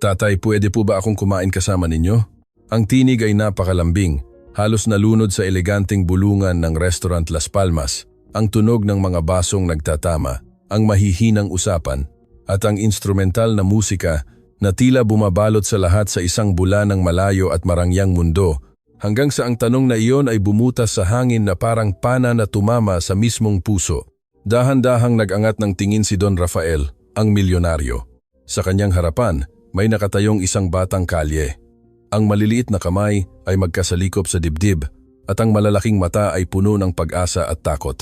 Tatay, pwede po ba akong kumain kasama ninyo? Ang tinig ay napakalambing, halos nalunod sa eleganteng bulungan ng Restaurant Las Palmas, ang tunog ng mga basong nagtatama, ang mahihinang usapan, at ang instrumental na musika na tila bumabalot sa lahat sa isang bula ng malayo at marangyang mundo, hanggang sa ang tanong na iyon ay bumutas sa hangin na parang pana na tumama sa mismong puso. Dahan-dahang nag-angat ng tingin si Don Rafael, ang milyonaryo. Sa kanyang harapan, may nakatayong isang batang kalye. Ang maliliit na kamay ay magkasalikop sa dibdib at ang malalaking mata ay puno ng pag-asa at takot.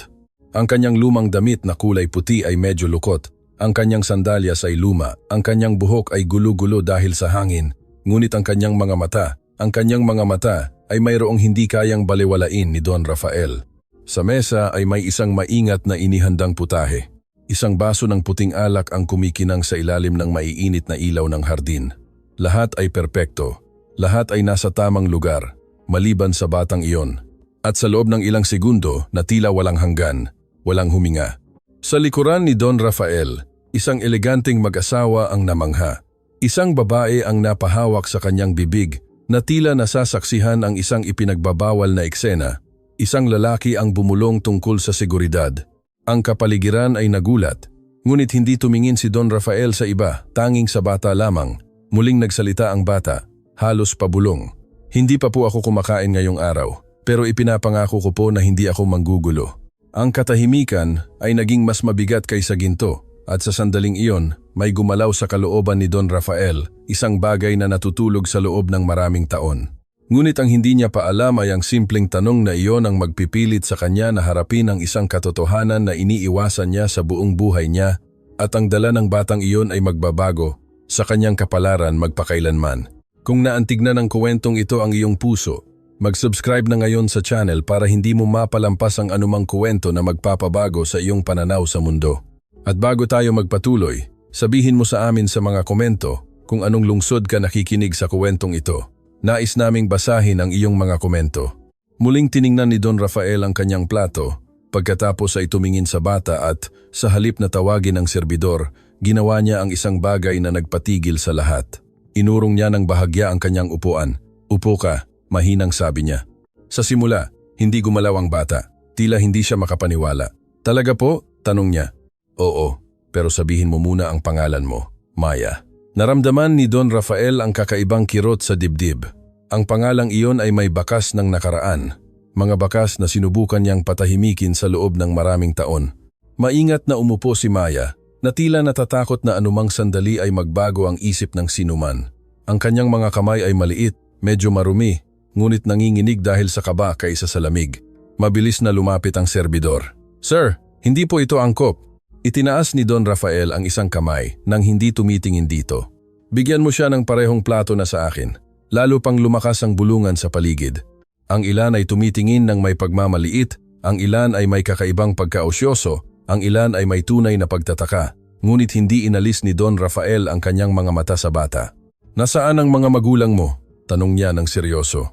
Ang kanyang lumang damit na kulay puti ay medyo lukot, ang kanyang sandalyas ay luma, ang kanyang buhok ay gulo-gulo dahil sa hangin, ngunit ang kanyang mga mata ay mayroong hindi kayang baliwalain ni Don Rafael. Sa mesa ay may isang maingat na inihandang putahe. Isang baso ng puting alak ang kumikinang sa ilalim ng maiinit na ilaw ng hardin. Lahat ay perpekto. Lahat ay nasa tamang lugar, maliban sa batang iyon. At sa loob ng ilang segundo na tila walang hanggan, walang huminga. Sa likuran ni Don Rafael, isang eleganteng mag-asawa ang namangha. Isang babae ang napahawak sa kanyang bibig na tila nasasaksihan ang isang ipinagbabawal na eksena. Isang lalaki ang bumulong tungkol sa seguridad. Ang kapaligiran ay nagulat, ngunit hindi tumingin si Don Rafael sa iba, tanging sa bata lamang. Muling nagsalita ang bata, halos pabulong. Hindi pa po ako kumakain ngayong araw, pero ipinapangako ko po na hindi ako manggugulo. Ang katahimikan ay naging mas mabigat kaysa ginto, at sa sandaling iyon, may gumalaw sa kalooban ni Don Rafael, isang bagay na natutulog sa loob ng maraming taon. Ngunit ang hindi niya pa alam ay ang simpleng tanong na iyon ang magpipilit sa kanya na harapin ang isang katotohanan na iniiwasan niya sa buong buhay niya, at ang dala ng batang iyon ay magbabago sa kanyang kapalaran magpakailanman. Kung naantig na ng kuwentong ito ang iyong puso, mag-subscribe na ngayon sa channel para hindi mo mapalampas ang anumang kuwento na magpapabago sa iyong pananaw sa mundo. At bago tayo magpatuloy, sabihin mo sa amin sa mga komento kung anong lungsod ka nakikinig sa kuwentong ito. Nais naming basahin ang iyong mga komento. Muling tiningnan ni Don Rafael ang kanyang plato, pagkatapos ay tumingin sa bata at, sa halip na tawagin ang serbidor, ginawa niya ang isang bagay na nagpatigil sa lahat. Inurong niya ng bahagya ang kanyang upuan. Upo ka, mahinang sabi niya. Sa simula, hindi gumalaw ang bata. Tila hindi siya makapaniwala. Talaga po? Tanong niya. Oo, pero sabihin mo muna ang pangalan mo, Maya. Naramdaman ni Don Rafael ang kakaibang kirot sa dibdib. Ang pangalang iyon ay may bakas ng nakaraan, mga bakas na sinubukan niyang patahimikin sa loob ng maraming taon. Maingat na umupo si Maya, na tila natatakot na anumang sandali ay magbago ang isip ng sinuman. Ang kanyang mga kamay ay maliit, medyo marumi, ngunit nanginginig dahil sa kaba kaysa sa lamig. Mabilis na lumapit ang serbidor. Sir, hindi po ito angkop. Itinaas ni Don Rafael ang isang kamay nang hindi tumitingin dito. Bigyan mo siya ng parehong plato na sa akin. Lalo pang lumakas ang bulungan sa paligid. Ang ilan ay tumitingin ng may pagmamaliit, ang ilan ay may kakaibang pagkaosyoso, ang ilan ay may tunay na pagtataka. Ngunit hindi inalis ni Don Rafael ang kanyang mga mata sa bata. Nasaan ang mga magulang mo? Tanong niya ng seryoso.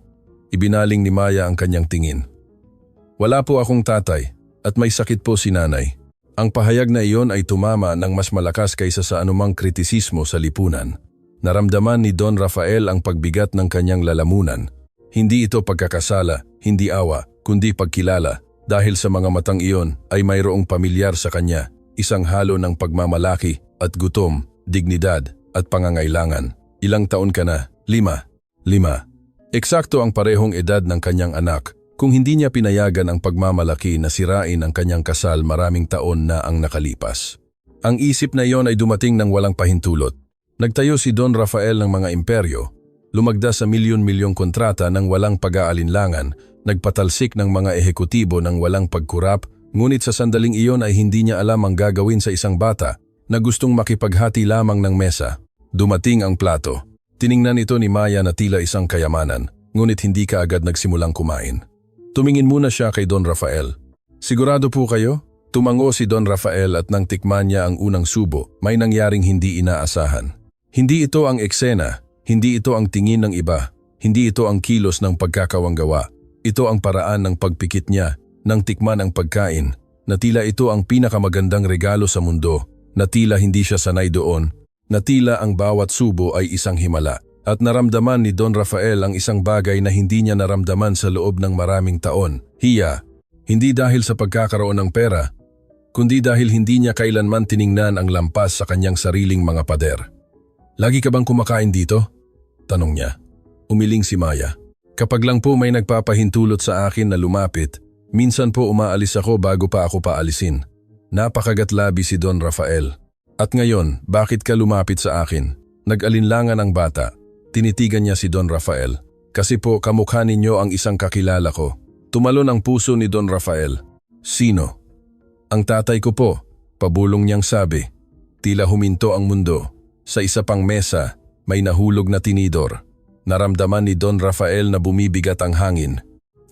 Ibinaling ni Maya ang kanyang tingin. Wala po akong tatay at may sakit po si nanay. Ang pahayag na iyon ay tumama ng mas malakas kaysa sa anumang kritisismo sa lipunan. Naramdaman ni Don Rafael ang pagbigat ng kanyang lalamunan. Hindi ito pagkakasala, hindi awa, kundi pagkilala. Dahil sa mga matang iyon ay mayroong pamilyar sa kanya, isang halo ng pagmamalaki at gutom, dignidad at pangangailangan. Ilang taon ka na? 5. Eksakto ang parehong edad ng kanyang anak. Kung hindi niya pinayagan ang pagmamalaki na sirain ang kanyang kasal maraming taon na ang nakalipas. Ang isip na iyon ay dumating ng walang pahintulot. Nagtayo si Don Rafael ng mga imperyo, lumagda sa milyon-milyong kontrata ng walang pag-aalinlangan, nagpatalsik ng mga ehekutibo ng walang pagkurap, ngunit sa sandaling iyon ay hindi niya alam ang gagawin sa isang bata na gustong makipaghati lamang ng mesa. Dumating ang plato. Tiningnan ito ni Maya na tila isang kayamanan, ngunit hindi kaagad nagsimulang kumain. Tumingin muna siya kay Don Rafael. Sigurado po kayo? Tumango si Don Rafael at nang tikman niya ang unang subo, may nangyaring hindi inaasahan. Hindi ito ang eksena, hindi ito ang tingin ng iba, hindi ito ang kilos ng pagkakawanggawa. Ito ang paraan ng pagpikit niya, nang tikman ang pagkain, na tila ito ang pinakamagandang regalo sa mundo, na tila hindi siya sanay doon. na tila ang bawat subo ay isang himala. At naramdaman ni Don Rafael ang isang bagay na hindi niya naramdaman sa loob ng maraming taon. Hiya, hindi dahil sa pagkakaroon ng pera, kundi dahil hindi niya kailanman tiningnan ang lampas sa kanyang sariling mga pader. Lagi ka bang kumakain dito? Tanong niya. Umiling si Maya. Kapag lang po may nagpapahintulot sa akin na lumapit, minsan po umaalis ako bago pa ako paalisin. Napakagatlabi si Don Rafael. At ngayon, bakit ka lumapit sa akin? Nag-alinlangan ang bata. Tinitigan niya si Don Rafael. Kasi po kamukha ninyo ang isang kakilala ko. Tumalon ang puso ni Don Rafael. Sino? Ang tatay ko po, pabulong niyang sabi. Tila huminto ang mundo. Sa isa pang mesa, may nahulog na tinidor. Naramdaman ni Don Rafael na bumibigat ang hangin.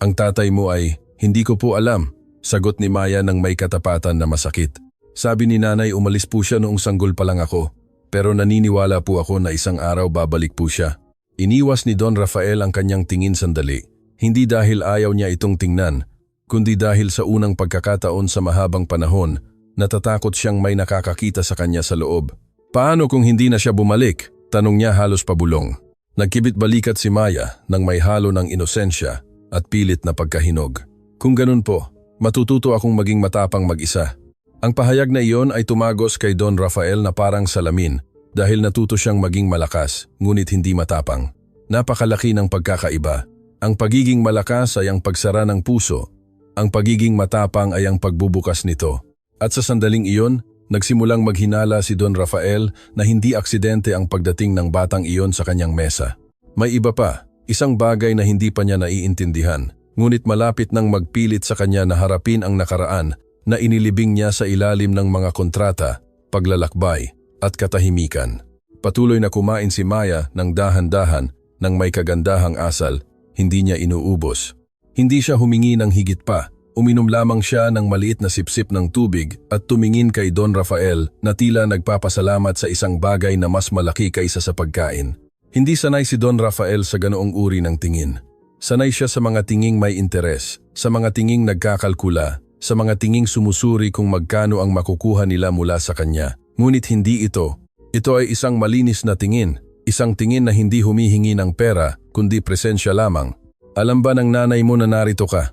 Ang tatay mo ay, hindi ko po alam, sagot ni Maya nang may katapatan na masakit. Sabi ni nanay umalis po siya noong sanggol pa lang ako, pero naniniwala po ako na isang araw babalik po siya. Iniwas ni Don Rafael ang kanyang tingin sandali, hindi dahil ayaw niya itong tingnan, kundi dahil sa unang pagkakataon sa mahabang panahon, natatakot siyang may nakakakita sa kanya sa loob. Paano kung hindi na siya bumalik? Tanong niya halos pabulong. Nagkibit balikat si Maya nang may halo ng inosensya at pilit na pagkahinog. Kung ganun po, matututo akong maging matapang mag-isa. Ang pahayag na iyon ay tumagos kay Don Rafael na parang salamin dahil natuto siyang maging malakas ngunit hindi matapang. Napakalaki ng pagkakaiba. Ang pagiging malakas ay ang pagsara ng puso. Ang pagiging matapang ay ang pagbubukas nito. At sa sandaling iyon, nagsimulang maghinala si Don Rafael na hindi aksidente ang pagdating ng batang iyon sa kanyang mesa. May iba pa, isang bagay na hindi pa niya naiintindihan, ngunit malapit nang magpilit sa kanya na harapin ang nakaraan na inilibing niya sa ilalim ng mga kontrata, paglalakbay at katahimikan. Patuloy na kumain si Maya ng dahan-dahan ng may kagandahang asal, hindi niya inuubos. Hindi siya humingi ng higit pa. Uminom lamang siya ng maliit na sipsip ng tubig at tumingin kay Don Rafael na tila nagpapasalamat sa isang bagay na mas malaki kaysa sa pagkain. Hindi sanay si Don Rafael sa ganoong uri ng tingin. Sanay siya sa mga tinging may interes, sa mga tinging nagkakalkula, sa mga tinging sumusuri kung magkano ang makukuha nila mula sa kanya. Ngunit hindi ito. Ito ay isang malinis na tingin, isang tingin na hindi humihingi ng pera kundi presensya lamang. Alam ba ng nanay mo na narito ka?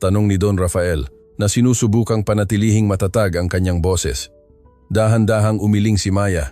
Tanong ni Don Rafael na sinusubukang panatilihing matatag ang kanyang boses. Dahan-dahang umiling si Maya.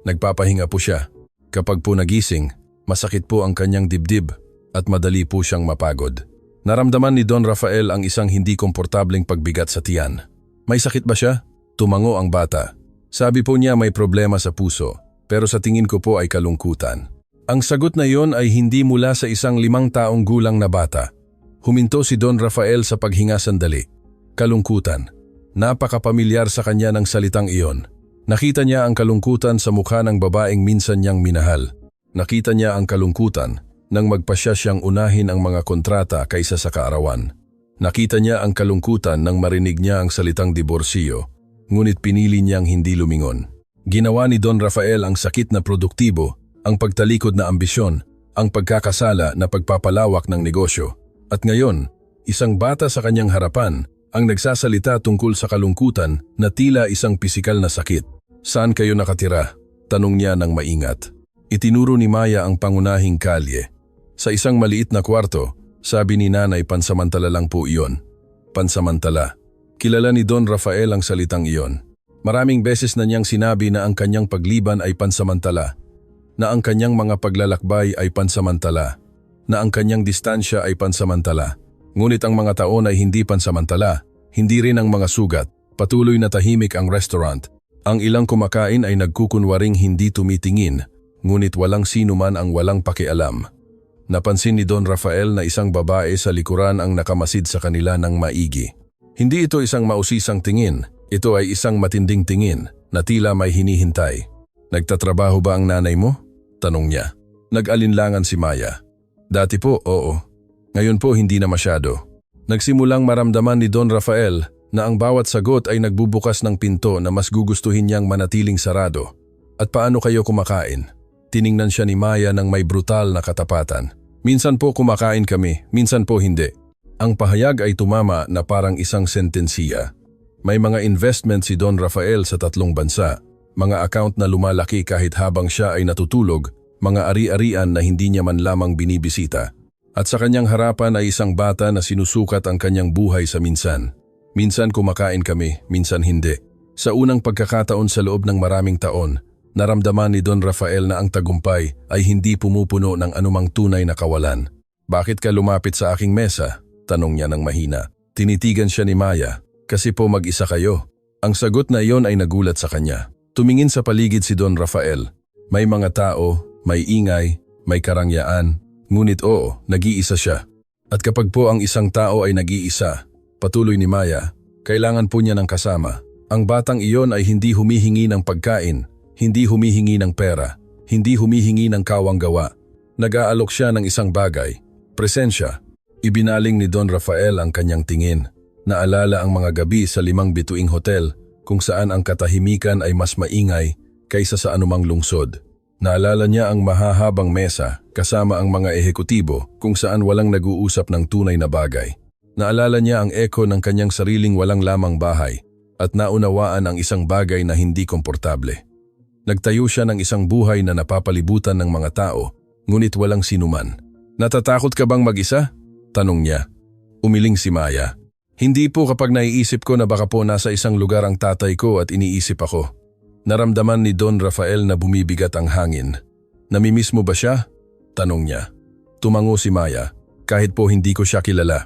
Nagpapahinga po siya. Kapag po nagising, masakit po ang kanyang dibdib at madali po siyang mapagod. Naramdaman ni Don Rafael ang isang hindi komportableng pagbigat sa tiyan. May sakit ba siya? Tumango ang bata. Sabi po niya may problema sa puso, pero sa tingin ko po ay kalungkutan. Ang sagot na iyon ay hindi mula sa isang 5 taong gulang na bata. Huminto si Don Rafael sa paghinga sandali. Kalungkutan. Napakapamilyar sa kanya ng salitang iyon. Nakita niya ang kalungkutan sa mukha ng babaeng minsan niyang minahal. Nakita niya ang kalungkutan nang magpasya siyang unahin ang mga kontrata kaysa sa kaarawan. Nakita niya ang kalungkutan nang marinig niya ang salitang diborsyo, ngunit pinili niyang hindi lumingon. Ginawa ni Don Rafael ang sakit na produktibo, ang pagtalikod na ambisyon, ang pagkakasala na pagpapalawak ng negosyo. At ngayon, isang bata sa kanyang harapan ang nagsasalita tungkol sa kalungkutan na tila isang pisikal na sakit. Saan kayo nakatira? Tanong niya ng maingat. Itinuro ni Maya ang pangunahing kalye. Sa isang maliit na kwarto, sabi ni nanay pansamantala lang po iyon. Pansamantala. Kilala ni Don Rafael ang salitang iyon. Maraming beses na niyang sinabi na ang kanyang pagliban ay pansamantala, na ang kanyang mga paglalakbay ay pansamantala, na ang kanyang distansya ay pansamantala. Ngunit ang mga taon ay hindi pansamantala, hindi rin ang mga sugat. Patuloy na tahimik ang restaurant. Ang ilang kumakain ay nagkukunwaring hindi tumitingin, ngunit walang sino man ang walang pakialam. Napansin ni Don Rafael na isang babae sa likuran ang nakamasid sa kanila ng maigi. Hindi ito isang mausisang tingin, ito ay isang matinding tingin na tila may hinihintay. Nagtatrabaho ba ang nanay mo? Tanong niya. Nag-alinlangan si Maya. Dati po, oo. Ngayon po hindi na masyado. Nagsimulang maramdaman ni Don Rafael na ang bawat sagot ay nagbubukas ng pinto na mas gugustuhin niyang manatiling sarado. At paano kayo kumakain? Tiningnan siya ni Maya ng may brutal na katapatan. Minsan po kumakain kami, minsan po hindi. Ang pahayag ay tumama na parang isang sentensiya. May mga investment si Don Rafael sa 3 bansa. mga account na lumalaki kahit habang siya ay natutulog, mga ari-arian na hindi niya man lamang binibisita. At sa kanyang harapan ay isang bata na sinusukat ang kanyang buhay sa minsan. Minsan kumakain kami, minsan hindi. Sa unang pagkakataon sa loob ng maraming taon, naramdaman ni Don Rafael na ang tagumpay ay hindi pumupuno ng anumang tunay na kawalan. "Bakit ka lumapit sa aking mesa?" tanong niya ng mahina. Tinitigan siya ni Maya. "Kasi po mag-isa kayo." Ang sagot na iyon ay nagulat sa kanya. Tumingin sa paligid si Don Rafael. May mga tao, may ingay, may karangyaan, ngunit oo, nag-iisa siya. At kapag po ang isang tao ay nag-iisa, patuloy ni Maya, kailangan po niya ng kasama. Ang batang iyon ay hindi humihingi ng pagkain, hindi humihingi ng pera, hindi humihingi ng kawang gawa. Nag-aalok siya ng isang bagay, presensya. Ibinaling ni Don Rafael ang kanyang tingin. Naalala ang mga gabi sa 5 bituing hotel kung saan ang katahimikan ay mas maingay kaysa sa anumang lungsod. Naalala niya ang mahahabang mesa kasama ang mga ehekutibo kung saan walang nag-uusap ng tunay na bagay. Naalala niya ang eko ng kanyang sariling walang lamang bahay at naunawaan ang isang bagay na hindi komportable. Nagtayo siya ng isang buhay na napapalibutan ng mga tao, ngunit walang sinuman. "Natatakot ka bang mag-isa?" tanong niya. Umiling si Maya. "Hindi po, kapag naiisip ko na baka po nasa isang lugar ang tatay ko at iniisip ako." Naramdaman ni Don Rafael na bumibigat ang hangin. "Namimiss mo ba siya?" tanong niya. Tumango si Maya. "Kahit po hindi ko siya kilala."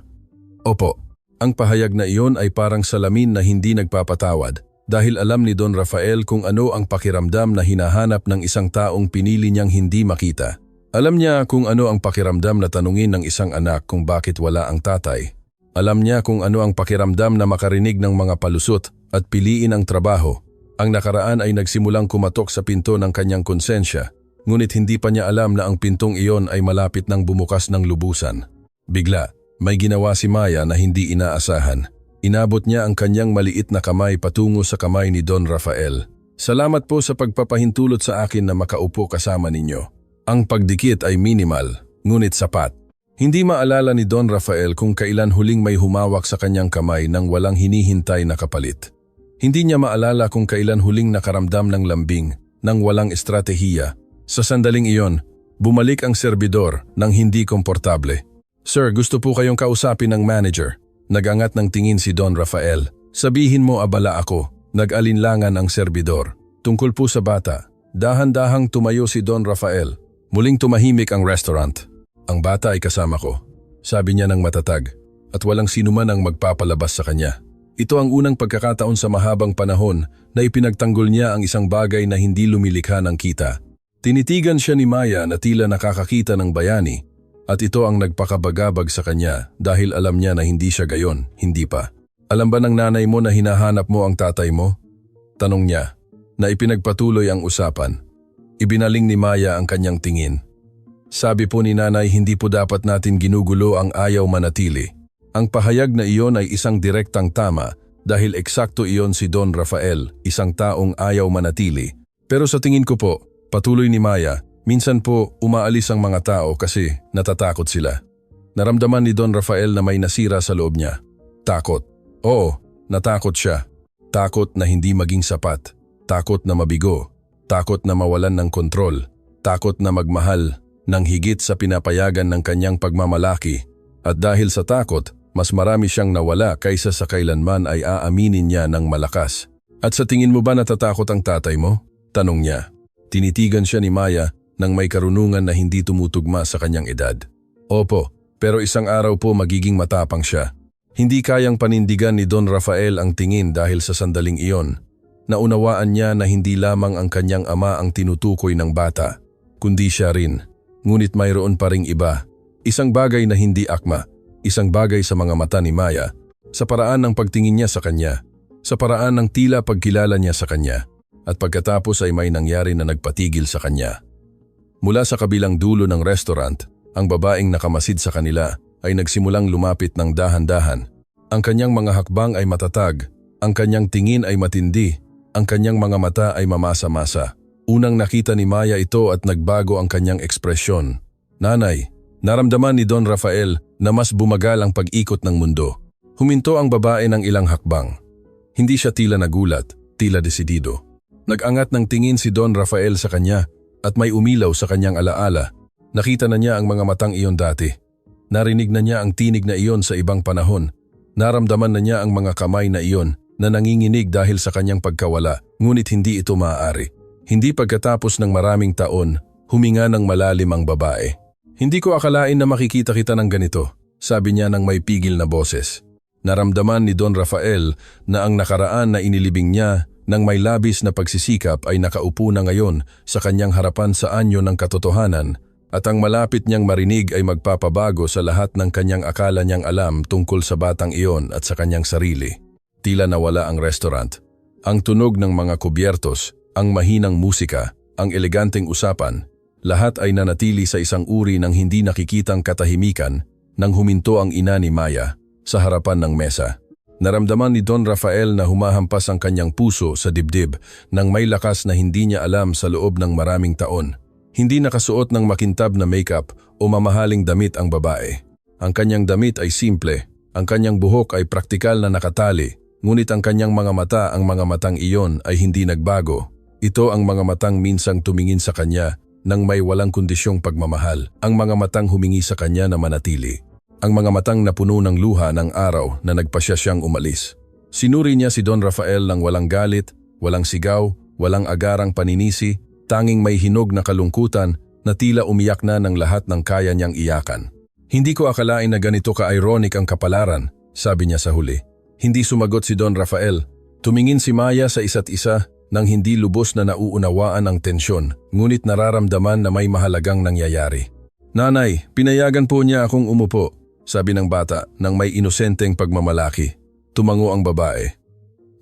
"Opo." Ang pahayag na iyon ay parang salamin na hindi nagpapatawad dahil alam ni Don Rafael kung ano ang pakiramdam na hinahanap ng isang taong pinili niyang hindi makita. Alam niya kung ano ang pakiramdam na tanungin ng isang anak kung bakit wala ang tatay. Alam niya kung ano ang pakiramdam na makarinig ng mga palusot at piliin ang trabaho. Ang nakaraan ay nagsimulang kumatok sa pinto ng kanyang konsensya, ngunit hindi pa niya alam na ang pintong iyon ay malapit nang bumukas ng lubusan. Bigla, may ginawa si Maya na hindi inaasahan. Inabot niya ang kanyang maliit na kamay patungo sa kamay ni Don Rafael. "Salamat po sa pagpapahintulot sa akin na makaupo kasama ninyo." Ang pagdikit ay minimal, ngunit sapat. Hindi maalala ni Don Rafael kung kailan huling may humawak sa kanyang kamay nang walang hinihintay na kapalit. Hindi niya maalala kung kailan huling nakaramdam ng lambing nang walang estratehiya. Sa sandaling iyon, bumalik ang serbidor nang hindi komportable. "Sir, gusto po kayong kausapin ng manager." Nagangat ng tingin si Don Rafael. "Sabihin mo abala ako." Nag-alinlangan ang serbidor. Tungkol po sa bata. Dahan-dahang tumayo si Don Rafael. Muling tumahimik ang restaurant. "Ang bata ay kasama ko," sabi niya ng matatag, at walang sinuman ang magpapalabas sa kanya. Ito ang unang pagkakataon sa mahabang panahon na ipinagtanggol niya ang isang bagay na hindi lumilikha ng kita. Tinitigan siya ni Maya na tila nakakakita ng bayani, at ito ang nagpakabagabag sa kanya dahil alam niya na hindi siya gayon, hindi pa. "Alam ba ng nanay mo na hinahanap mo ang tatay mo?" tanong niya, na ipinagpatuloy ang usapan. Ibinaling ni Maya ang kanyang tingin. "Sabi po ni nanay hindi po dapat natin ginugulo ang ayaw manatili." Ang pahayag na iyon ay isang direktang tama dahil eksakto iyon si Don Rafael, isang taong ayaw manatili. Pero sa tingin ko po, patuloy ni Maya, minsan po umaalis ang mga tao kasi natatakot sila. Naramdaman ni Don Rafael na may nasira sa loob niya. Takot. Oo, natakot siya. Takot na hindi maging sapat. Takot na mabigo. Takot na mawalan ng kontrol. Takot na magmahal ng higit sa pinapayagan ng kanyang pagmamalaki. At dahil sa takot, mas marami siyang nawala kaysa sa kailanman ay aaminin niya ng malakas. "At sa tingin mo ba natatakot ang tatay mo?" tanong niya. Tinitigan siya ni Maya nang may karunungan na hindi tumutugma sa kanyang edad. "Opo, pero isang araw po magiging matapang siya." Hindi kayang panindigan ni Don Rafael ang tingin dahil sa sandaling iyon. Naunawaan niya na hindi lamang ang kanyang ama ang tinutukoy ng bata, kundi siya rin. Ngunit mayroon pa ring iba. Isang bagay na hindi akma. Isang bagay sa mga mata ni Maya, sa paraan ng pagtingin niya sa kanya, sa paraan ng tila pagkilala niya sa kanya, at pagkatapos ay may nangyari na nagpatigil sa kanya. Mula sa kabilang dulo ng restaurant, ang babaeng nakamasid sa kanila ay nagsimulang lumapit ng dahan-dahan. Ang kanyang mga hakbang ay matatag, ang kanyang tingin ay matindi, ang kanyang mga mata ay mamasa-masa. Unang nakita ni Maya ito at nagbago ang kanyang ekspresyon. "Nanay." Naramdaman ni Don Rafael na mas bumagal ang pag-ikot ng mundo. Huminto ang babae ng ilang hakbang. Hindi siya tila nagulat, tila desidido. Nag-angat ng tingin si Don Rafael sa kanya at may umilaw sa kanyang alaala. Nakita na niya ang mga matang iyon dati. Narinig na niya ang tinig na iyon sa ibang panahon. Naramdaman na niya ang mga kamay na iyon na nanginginig dahil sa kanyang pagkawala, ngunit hindi ito maaari. Hindi pagkatapos ng maraming taon, huminga ng malalim ang babae. Hindi ko akalain na makikita kita ng ganito, sabi niya ng may pigil na boses. Naramdaman ni Don Rafael na ang nakaraan na inilibing niya ng may labis na pagsisikap ay nakaupo na ngayon sa kanyang harapan sa anyo ng katotohanan at ang malapit niyang marinig ay magpapabago sa lahat ng kanyang akala niyang alam tungkol sa batang iyon at sa kanyang sarili. Tila nawala ang restaurant. Ang tunog ng mga kubyertos, ang mahinang musika, ang eleganteng usapan, lahat ay nanatili sa isang uri ng hindi nakikitang katahimikan nang huminto ang ina ni Maya sa harapan ng mesa. Naramdaman ni Don Rafael na humahampas ang kanyang puso sa dibdib nang may lakas na hindi niya alam sa loob ng maraming taon. Hindi nakasuot ng makintab na makeup o mamahaling damit ang babae. Ang kanyang damit ay simple, ang kanyang buhok ay praktikal na nakatali, ngunit ang kanyang mga mata, ang mga matang iyon ay hindi nagbago. Ito ang mga matang minsang tumingin sa kanya nang may walang kondisyong pagmamahal, ang mga matang humingi sa kanya na manatili. Ang mga matang napuno ng luha ng araw na nagpasya siyang umalis. Sinuri niya si Don Rafael ng walang galit, walang sigaw, walang agarang paninisi, tanging may hinog na kalungkutan na tila umiyak na ng lahat ng kaya niyang iyakan. Hindi ko akalain na ganito ka-ironic ang kapalaran, sabi niya sa huli. Hindi sumagot si Don Rafael. Tumingin si Maya sa isa't isa nang hindi lubos na nauunawaan ang tensyon, ngunit nararamdaman na may mahalagang nangyayari. Nanay, pinayagan po niya akong umupo, sabi ng bata nang may inosenteng pagmamalaki. Tumango ang babae.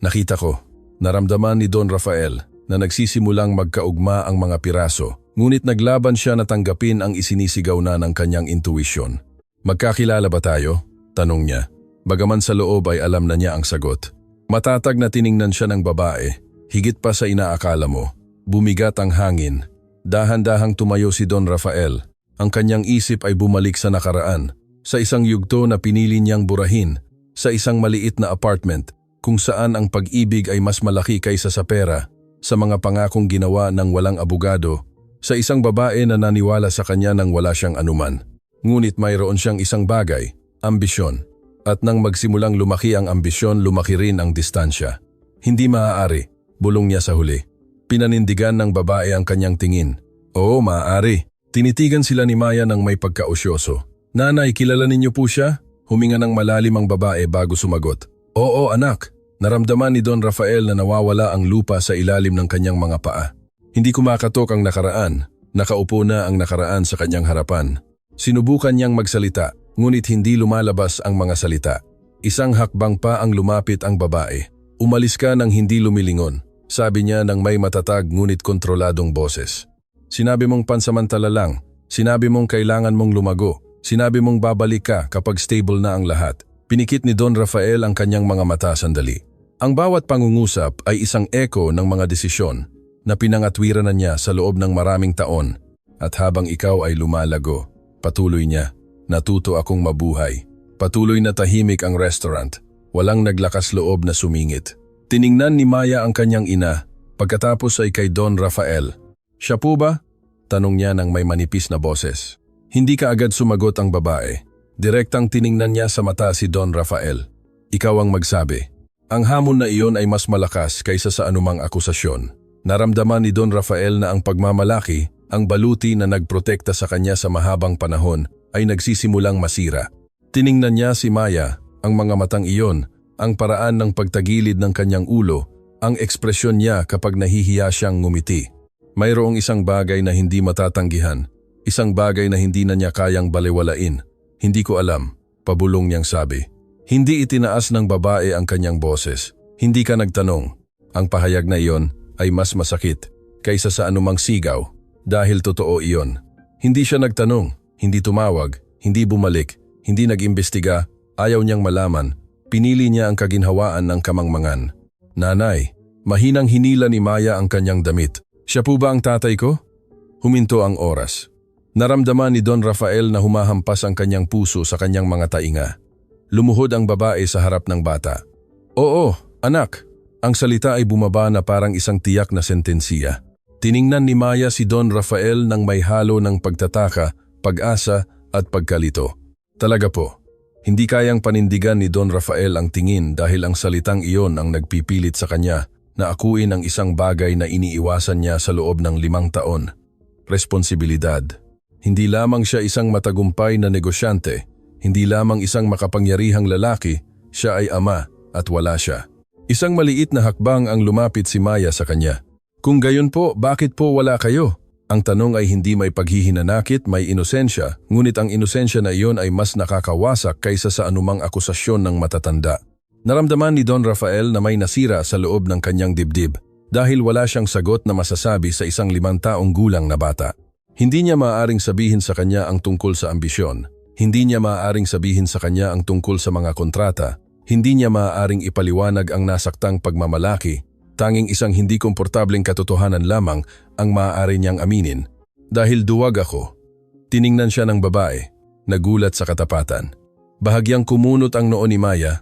Nakita ko, naramdaman ni Don Rafael na nagsisimulang magkaugma ang mga piraso, ngunit naglaban siya na tanggapin ang isinisigaw na ng kanyang intuisyon. Magkakilala ba tayo? Tanong niya. Bagaman sa loob ay alam na niya ang sagot. Matatag na tiningnan siya ng babae, higit pa sa inaakala mo. Bumigat ang hangin. Dahan-dahang tumayo si Don Rafael. Ang kanyang isip ay bumalik sa nakaraan, sa isang yugto na pinili niyang burahin, sa isang maliit na apartment kung saan ang pag-ibig ay mas malaki kaysa sa pera, sa mga pangakong ginawa ng walang abogado, sa isang babae na naniwala sa kanya nang wala siyang anuman. Ngunit mayroon siyang isang bagay, ambisyon. At nang magsimulang lumaki ang ambisyon, lumaki rin ang distansya. Hindi maaari, bulong niya sa huli. Pinanindigan ng babae ang kanyang tingin. Oo, maaari. Tinitigan sila ni Maya ng may pagkaosyoso. Nanay, kilala ninyo po siya? Huminga ng malalim ang babae bago sumagot. Oo, anak. Naramdaman ni Don Rafael na nawawala ang lupa sa ilalim ng kanyang mga paa. Hindi kumakatok ang nakaraan. Nakaupo na ang nakaraan sa kanyang harapan. Sinubukan niyang magsalita, ngunit hindi lumalabas ang mga salita. Isang hakbang pa ang lumapit ang babae. Umalis ka nang hindi lumilingon, sabi niya ng may matatag ngunit kontroladong boses. Sinabi mong pansamantala lang, sinabi mong kailangan mong lumago, sinabi mong babalik ka kapag stable na ang lahat. Pinikit ni Don Rafael ang kanyang mga mata sandali. Ang bawat pangungusap ay isang eko ng mga desisyon na pinangatwiran na niya sa loob ng maraming taon. At habang ikaw ay lumalago, patuloy niya, natuto akong mabuhay. Patuloy na tahimik ang restaurant, walang naglakas loob na sumingit. Tiningnan ni Maya ang kanyang ina, pagkatapos ay kay Don Rafael. Siya po ba? Tanong niya ng may manipis na boses. Hindi kaagad sumagot ang babae. Direktang tiningnan niya sa mata si Don Rafael. Ikaw ang magsabi. Ang hamon na iyon ay mas malakas kaysa sa anumang akusasyon. Naramdaman ni Don Rafael na ang pagmamalaki, ang baluti na nagprotekta sa kanya sa mahabang panahon, ay nagsisimulang masira. Tiningnan niya si Maya, ang mga matang iyon, ang paraan ng pagtagilid ng kanyang ulo, ang ekspresyon niya kapag nahihiya siyang ngumiti. Mayroong isang bagay na hindi matatanggihan, isang bagay na hindi na niya kayang balewalain. Hindi ko alam, pabulong niyang sabi. Hindi itinaas ng babae ang kanyang boses. Hindi ka nagtanong. Ang pahayag na iyon ay mas masakit kaysa sa anumang sigaw dahil totoo iyon. Hindi siya nagtanong, hindi tumawag, hindi bumalik, hindi nag-imbestiga, ayaw niyang malaman. Pinili niya ang kaginhawaan ng kamangmangan. Nanay, mahinang hinila ni Maya ang kanyang damit. Siya po ba ang tatay ko? Huminto ang oras. Naramdaman ni Don Rafael na humahampas ang kanyang puso sa kanyang mga tainga. Lumuhod ang babae sa harap ng bata. Oo, anak. Ang salita ay bumaba na parang isang tiyak na sentensiya. Tiningnan ni Maya si Don Rafael nang may halo ng pagtataka, pag-asa at pagkalito. Talaga po, hindi kayang panindigan ni Don Rafael ang tingin dahil ang salitang iyon ang nagpipilit sa kanya na akuin ang isang bagay na iniiwasan niya sa loob ng 5 taon. Responsibilidad. Hindi lamang siya isang matagumpay na negosyante, hindi lamang isang makapangyarihang lalaki, siya ay ama at wala siya. Isang maliit na hakbang ang lumapit si Maya sa kanya. Kung gayon po, bakit po wala kayo? Ang tanong ay hindi may paghihinanakit, may inosensya, ngunit ang inosensya na iyon ay mas nakakawasak kaysa sa anumang akusasyon ng matatanda. Naramdaman ni Don Rafael na may nasira sa loob ng kanyang dibdib dahil wala siyang sagot na masasabi sa isang 5 taong gulang na bata. Hindi niya maaaring sabihin sa kanya ang tungkol sa ambisyon. Hindi niya maaaring sabihin sa kanya ang tungkol sa mga kontrata. Hindi niya maaaring ipaliwanag ang nasaktang pagmamalaki. Tanging isang hindi komportableng katotohanan lamang ang maaari niyang aminin. Dahil duwag ako. Tiningnan siya ng babae, nagulat sa katapatan. Bahagyang kumunot ang noo ni Maya.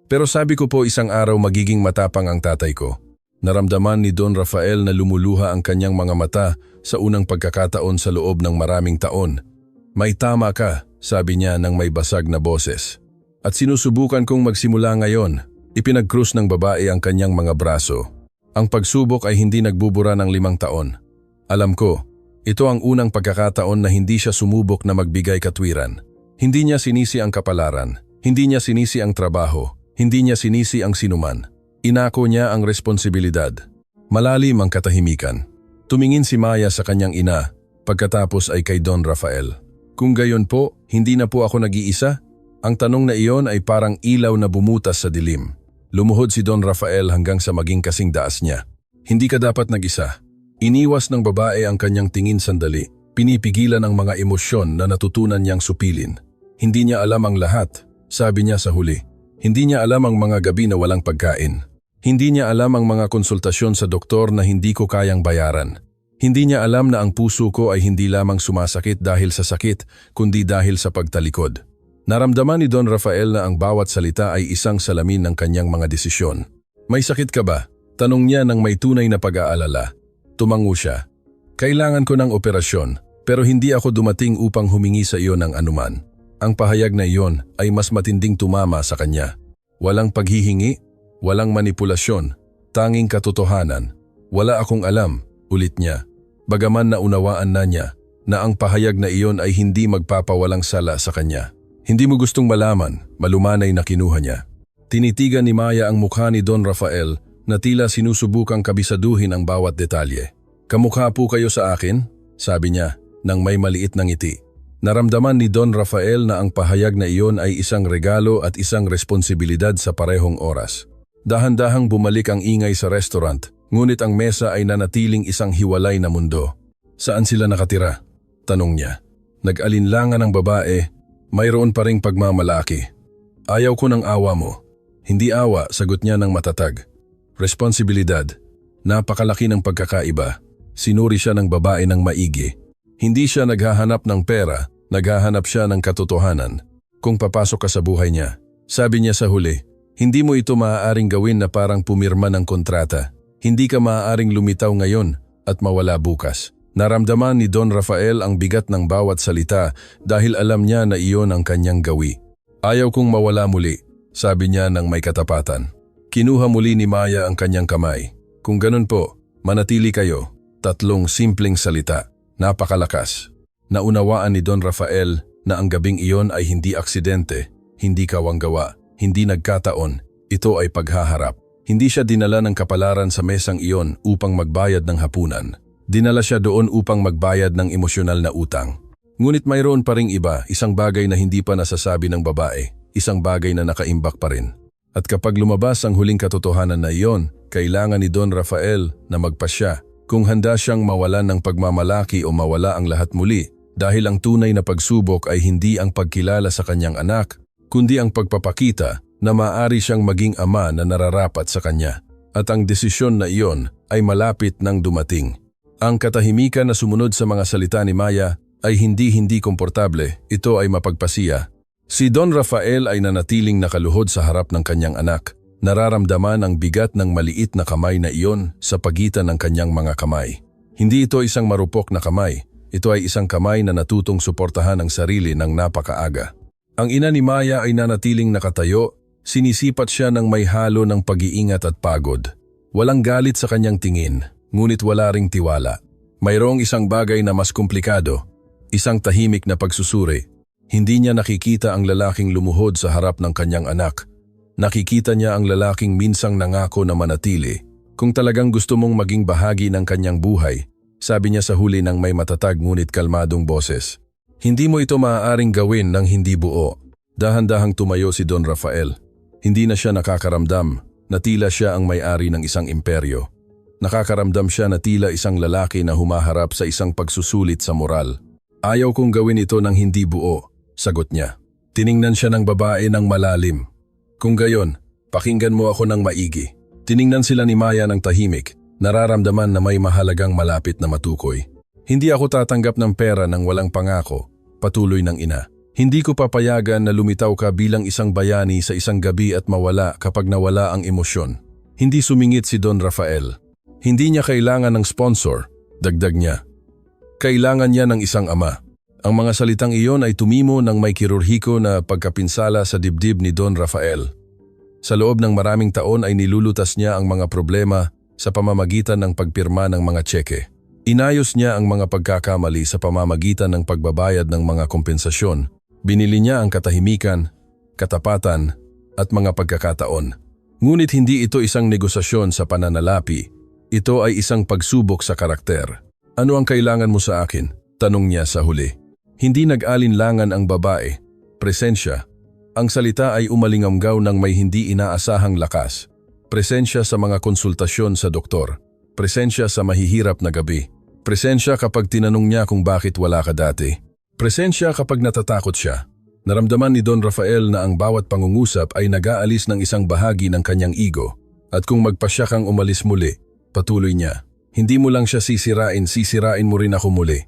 Pero sabi ko po isang araw magiging matapang ang tatay ko. Naramdaman ni Don Rafael na lumuluha ang kanyang mga mata sa unang pagkakataon sa loob ng maraming taon. May tama ka, sabi niya ng may basag na boses. At sinusubukan kong magsimula ngayon. Ipinag-krus ng babae ang kanyang mga braso. Ang pagsubok ay hindi nagbubura ng 5 taon. Alam ko, ito ang unang pagkakataon na hindi siya sumubok na magbigay katwiran. Hindi niya sinisi ang kapalaran. Hindi niya sinisi ang trabaho. Hindi niya sinisi ang sinuman. Inako niya ang responsibilidad. Malalim ang katahimikan. Tumingin si Maya sa kanyang ina, pagkatapos ay kay Don Rafael. Kung gayon po, hindi na po ako nag-iisa? Ang tanong na iyon ay parang ilaw na bumutas sa dilim. Lumuhod si Don Rafael hanggang sa maging kasing daas niya. Hindi ka dapat nag-isa. Iniwas ng babae ang kanyang tingin sandali. Pinipigilan ang mga emosyon na natutunan niyang supilin. Hindi niya alam ang lahat, sabi niya sa huli. Hindi niya alam ang mga gabi na walang pagkain. Hindi niya alam ang mga konsultasyon sa doktor na hindi ko kayang bayaran. Hindi niya alam na ang puso ko ay hindi lamang sumasakit dahil sa sakit, kundi dahil sa pagtalikod. Naramdaman ni Don Rafael na ang bawat salita ay isang salamin ng kanyang mga desisyon. May sakit ka ba? Tanong niya ng may tunay na pag-aalala. Tumango siya. Kailangan ko ng operasyon, pero hindi ako dumating upang humingi sa iyo ng anuman. Ang pahayag na iyon ay mas matinding tumama sa kanya. Walang paghihingi, walang manipulasyon, tanging katotohanan. Wala akong alam, ulit niya. Bagaman naunawaan na niya na ang pahayag na iyon ay hindi magpapawalang sala sa kanya. Hindi mo gustong malaman, malumanay na kinuha niya. Tinitigan ni Maya ang mukha ni Don Rafael na tila sinusubukang kabisaduhin ang bawat detalye. Kamukha po kayo sa akin, sabi niya nang may maliit na ngiti. Naramdaman ni Don Rafael na ang pahayag na iyon ay isang regalo at isang responsibilidad sa parehong oras. Dahan-dahang bumalik ang ingay sa restaurant, ngunit ang mesa ay nanatiling isang hiwalay na mundo. Saan sila nakatira? Tanong niya. Nag-alinlangan ang babae. Mayroon pa ring pagmamalaki. Ayaw ko ng awa mo. Hindi awa, sagot niya ng matatag. Responsibilidad. Napakalaki ng pagkakaiba. Sinuri siya ng babae ng maigi. Hindi siya naghahanap ng pera, naghahanap siya ng katotohanan. Kung papasok ka sa buhay niya, sabi niya sa huli, hindi mo ito maaaring gawin na parang pumirma ng kontrata. Hindi ka maaaring lumitaw ngayon at mawala bukas. Naramdaman ni Don Rafael ang bigat ng bawat salita dahil alam niya na iyon ang kanyang gawi. Ayaw kong mawala muli, sabi niya ng may katapatan. Kinuha muli ni Maya ang kanyang kamay. Kung ganun po, manatili kayo. 3 simpleng salita. Napakalakas. Naunawaan ni Don Rafael na ang gabing iyon ay hindi aksidente, hindi kawanggawa, hindi nagkataon. Ito ay paghaharap. Hindi siya dinala ng kapalaran sa mesang iyon upang magbayad ng hapunan. Dinala siya doon upang magbayad ng emosyonal na utang. Ngunit mayroon pa ring iba, isang bagay na hindi pa nasasabi ng babae, isang bagay na nakaimbak pa rin. At kapag lumabas ang huling katotohanan na iyon, kailangan ni Don Rafael na magpasya kung handa siyang mawalan ng pagmamalaki o mawala ang lahat muli dahil ang tunay na pagsubok ay hindi ang pagkilala sa kanyang anak, kundi ang pagpapakita na maaari siyang maging ama na nararapat sa kanya. At ang desisyon na iyon ay malapit nang dumating. Ang katahimikan na sumunod sa mga salita ni Maya ay hindi komportable, ito ay mapagpasiya. Si Don Rafael ay nanatiling nakaluhod sa harap ng kanyang anak. Nararamdaman ang bigat ng maliit na kamay na iyon sa pagitan ng kanyang mga kamay. Hindi ito isang marupok na kamay. Ito ay isang kamay na natutong suportahan ang sarili ng napakaaga. Ang ina ni Maya ay nanatiling nakatayo, sinisipat siya ng may halo ng pag-iingat at pagod. Walang galit sa kanyang tingin, ngunit wala ring tiwala. Mayroong isang bagay na mas komplikado, isang tahimik na pagsusuri. Hindi niya nakikita ang lalaking lumuhod sa harap ng kanyang anak. Nakikita niya ang lalaking minsang nangako na manatili. Kung talagang gusto mong maging bahagi ng kanyang buhay, sabi niya sa huli ng may matatag ngunit kalmadong boses. Hindi mo ito maaaring gawin ng hindi buo. Dahan-dahang tumayo si Don Rafael. Hindi na siya nakakaramdam na tila siya ang may-ari ng isang imperyo. Nakakaramdam siya na tila isang lalaki na humaharap sa isang pagsusulit sa moral. Ayaw kong gawin ito ng hindi buo, sagot niya. Tiningnan siya ng babae ng malalim. Kung gayon, pakinggan mo ako ng maigi. Tiningnan sila ni Maya ng tahimik, nararamdaman na may mahalagang malapit na matukoy. Hindi ako tatanggap ng pera nang walang pangako, patuloy ng ina. Hindi ko papayagan na lumitaw ka bilang isang bayani sa isang gabi at mawala kapag nawala ang emosyon. Hindi sumingit si Don Rafael. Hindi niya kailangan ng sponsor, dagdag niya. Kailangan niya ng isang ama. Ang mga salitang iyon ay tumimo ng may kirurhiko na pagkapinsala sa dibdib ni Don Rafael. Sa loob ng maraming taon ay nilulutas niya ang mga problema sa pamamagitan ng pagpirma ng mga tseke. Inayos niya ang mga pagkakamali sa pamamagitan ng pagbabayad ng mga kompensasyon. Binili niya ang katahimikan, katapatan, at mga pagkakataon. Ngunit hindi ito isang negosasyon sa pananalapi. Ito ay isang pagsubok sa karakter. Ano ang kailangan mo sa akin? Tanong niya sa huli. Hindi nag-alinlangan ang babae. Presensya. Ang salita ay umalingamgaw ng may hindi inaasahang lakas. Presensya sa mga konsultasyon sa doktor. Presensya sa mahihirap na gabi. Presensya kapag tinanong niya kung bakit wala ka dati. Presensya kapag natatakot siya. Naramdaman ni Don Rafael na ang bawat pangungusap ay nag-aalis ng isang bahagi ng kanyang ego. At kung magpasya kang umalis muli, patuloy niya. Hindi mo lang siya sisirain mo rin ako muli.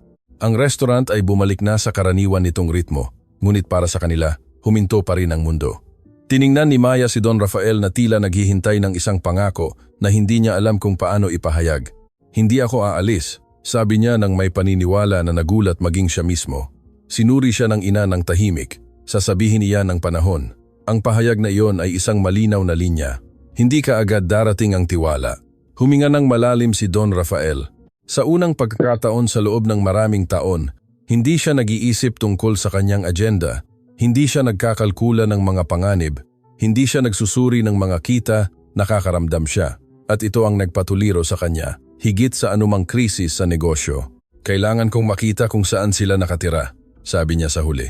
Ang restaurant ay bumalik na sa karaniwan nitong ritmo, ngunit para sa kanila, huminto pa rin ang mundo. Tiningnan ni Maya si Don Rafael na tila naghihintay ng isang pangako na hindi niya alam kung paano ipahayag. Hindi ako aalis, sabi niya nang may paniniwala na nagulat maging siya mismo. Sinuri siya ng ina ng tahimik, sasabihin niya ng panahon. Ang pahayag na iyon ay isang malinaw na linya. Hindi kaagad darating ang tiwala. Huminga ng malalim si Don Rafael. Sa unang pagkakataon sa loob ng maraming taon, hindi siya nag-iisip tungkol sa kanyang agenda, hindi siya nagkakalkula ng mga panganib, hindi siya nagsusuri ng mga kita, nakakaramdam siya. At ito ang nagpatuliro sa kanya, higit sa anumang krisis sa negosyo. Kailangan kong makita kung saan sila nakatira, sabi niya sa huli.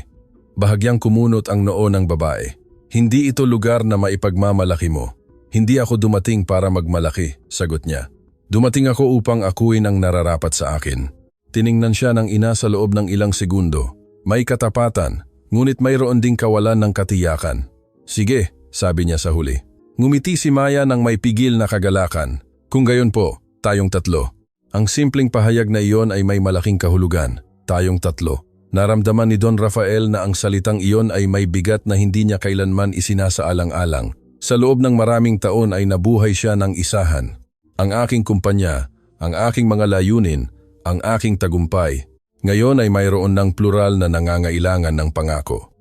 Bahagyang kumunot ang noo ng babae. Hindi ito lugar na maipagmamalaki mo. Hindi ako dumating para magmalaki, sagot niya. Dumating ako upang akuin ang nararapat sa akin. Tiningnan siya ng ina sa loob ng ilang segundo. May katapatan, ngunit mayroon ding kawalan ng katiyakan. Sige, sabi niya sa huli. Ngumiti si Maya ng may pigil na kagalakan. Kung gayon po, tayong tatlo. Ang simpleng pahayag na iyon ay may malaking kahulugan. Tayong tatlo. Naramdaman ni Don Rafael na ang salitang iyon ay may bigat na hindi niya kailanman isinasaalang-alang. Sa loob ng maraming taon ay nabuhay siya ng isahan. Ang aking kumpanya, ang aking mga layunin, ang aking tagumpay. Ngayon ay mayroon ng plural na nangangailangan ng pangako.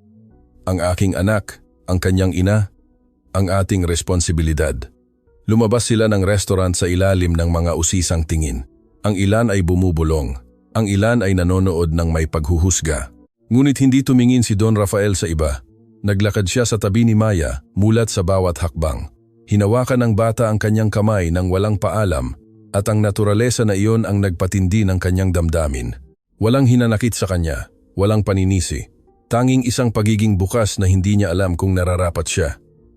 Ang aking anak, ang kanyang ina, ang ating responsibilidad. Lumabas sila ng restaurant sa ilalim ng mga usisang tingin. Ang ilan ay bumubulong, ang ilan ay nanonood ng may paghuhusga. Ngunit hindi tumingin si Don Rafael sa iba. Naglakad siya sa tabi ni Maya, mulat sa bawat hakbang. Hinawakan ng bata ang kanyang kamay nang walang paalam, at ang naturalesa na iyon ang nagpatindi ng kanyang damdamin. Walang hinanakit sa kanya, walang paninisi. Tanging isang pagiging bukas na hindi niya alam kung nararapat siya.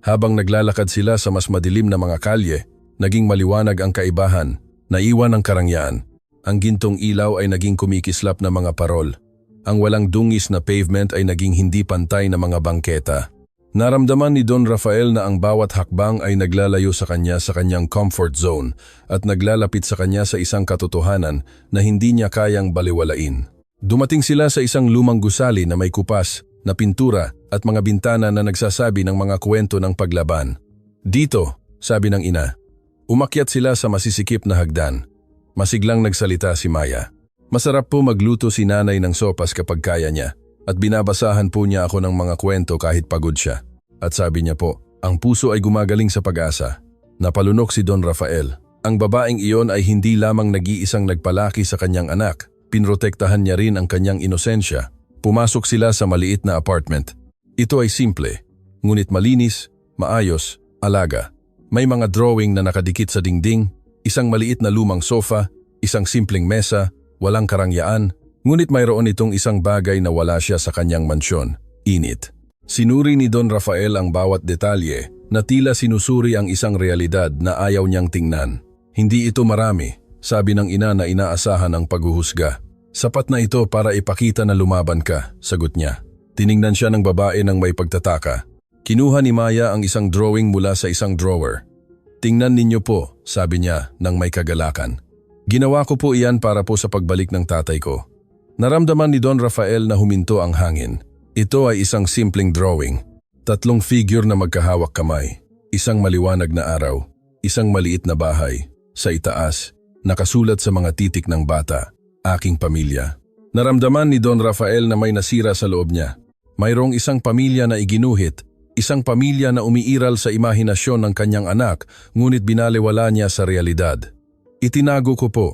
Habang naglalakad sila sa mas madilim na mga kalye, naging maliwanag ang kaibahan, naiwan ang karangyaan. Ang gintong ilaw ay naging kumikislap na mga parol. Ang walang dungis na pavement ay naging hindi pantay na mga bangketa. Naramdaman ni Don Rafael na ang bawat hakbang ay naglalayo sa kanyang comfort zone at naglalapit sa kanya sa isang katotohanan na hindi niya kayang baliwalain. Dumating sila sa isang lumang gusali na may kupas, na pintura at mga bintana na nagsasabi ng mga kwento ng paglaban. Dito, sabi ng ina. Umakyat sila sa masisikip na hagdan. Masiglang nagsalita si Maya. Masarap po magluto si nanay ng sopas kapag kaya niya. At binabasahan po niya ako ng mga kwento kahit pagod siya. At sabi niya po, ang puso ay gumagaling sa pag-asa. Napalunok si Don Rafael. Ang babaeng iyon ay hindi lamang nag-iisang nagpalaki sa kanyang anak. Pinrotektahan niya rin ang kanyang inosensya. Pumasok sila sa maliit na apartment. Ito ay simple, ngunit malinis, maayos, alaga. May mga drawing na nakadikit sa dingding, isang maliit na lumang sofa, isang simpleng mesa, walang karangyaan, ngunit mayroon itong isang bagay na wala siya sa kanyang mansyon, init. Sinuri ni Don Rafael ang bawat detalye na tila sinusuri ang isang realidad na ayaw niyang tingnan. Hindi ito marami, sabi ng ina na inaasahan ang paghuhusga. Sapat na ito para ipakita na lumaban ka, sagot niya. Tiningnan siya ng babae ng may pagtataka. Kinuha ni Maya ang isang drawing mula sa isang drawer. Tingnan ninyo po, sabi niya ng may kagalakan. Ginawa ko po iyan para po sa pagbalik ng tatay ko. Naramdaman ni Don Rafael na huminto ang hangin. Ito ay isang simpleng drawing. 3 figure na magkahawak kamay. Isang maliwanag na araw. Isang maliit na bahay. Sa itaas, nakasulat sa mga titik ng bata, aking pamilya. Naramdaman ni Don Rafael na may nasira sa loob niya. Mayroong isang pamilya na iginuhit. Isang pamilya na umiiral sa imahinasyon ng kanyang anak, ngunit binaliwala niya sa realidad. Itinago ko po,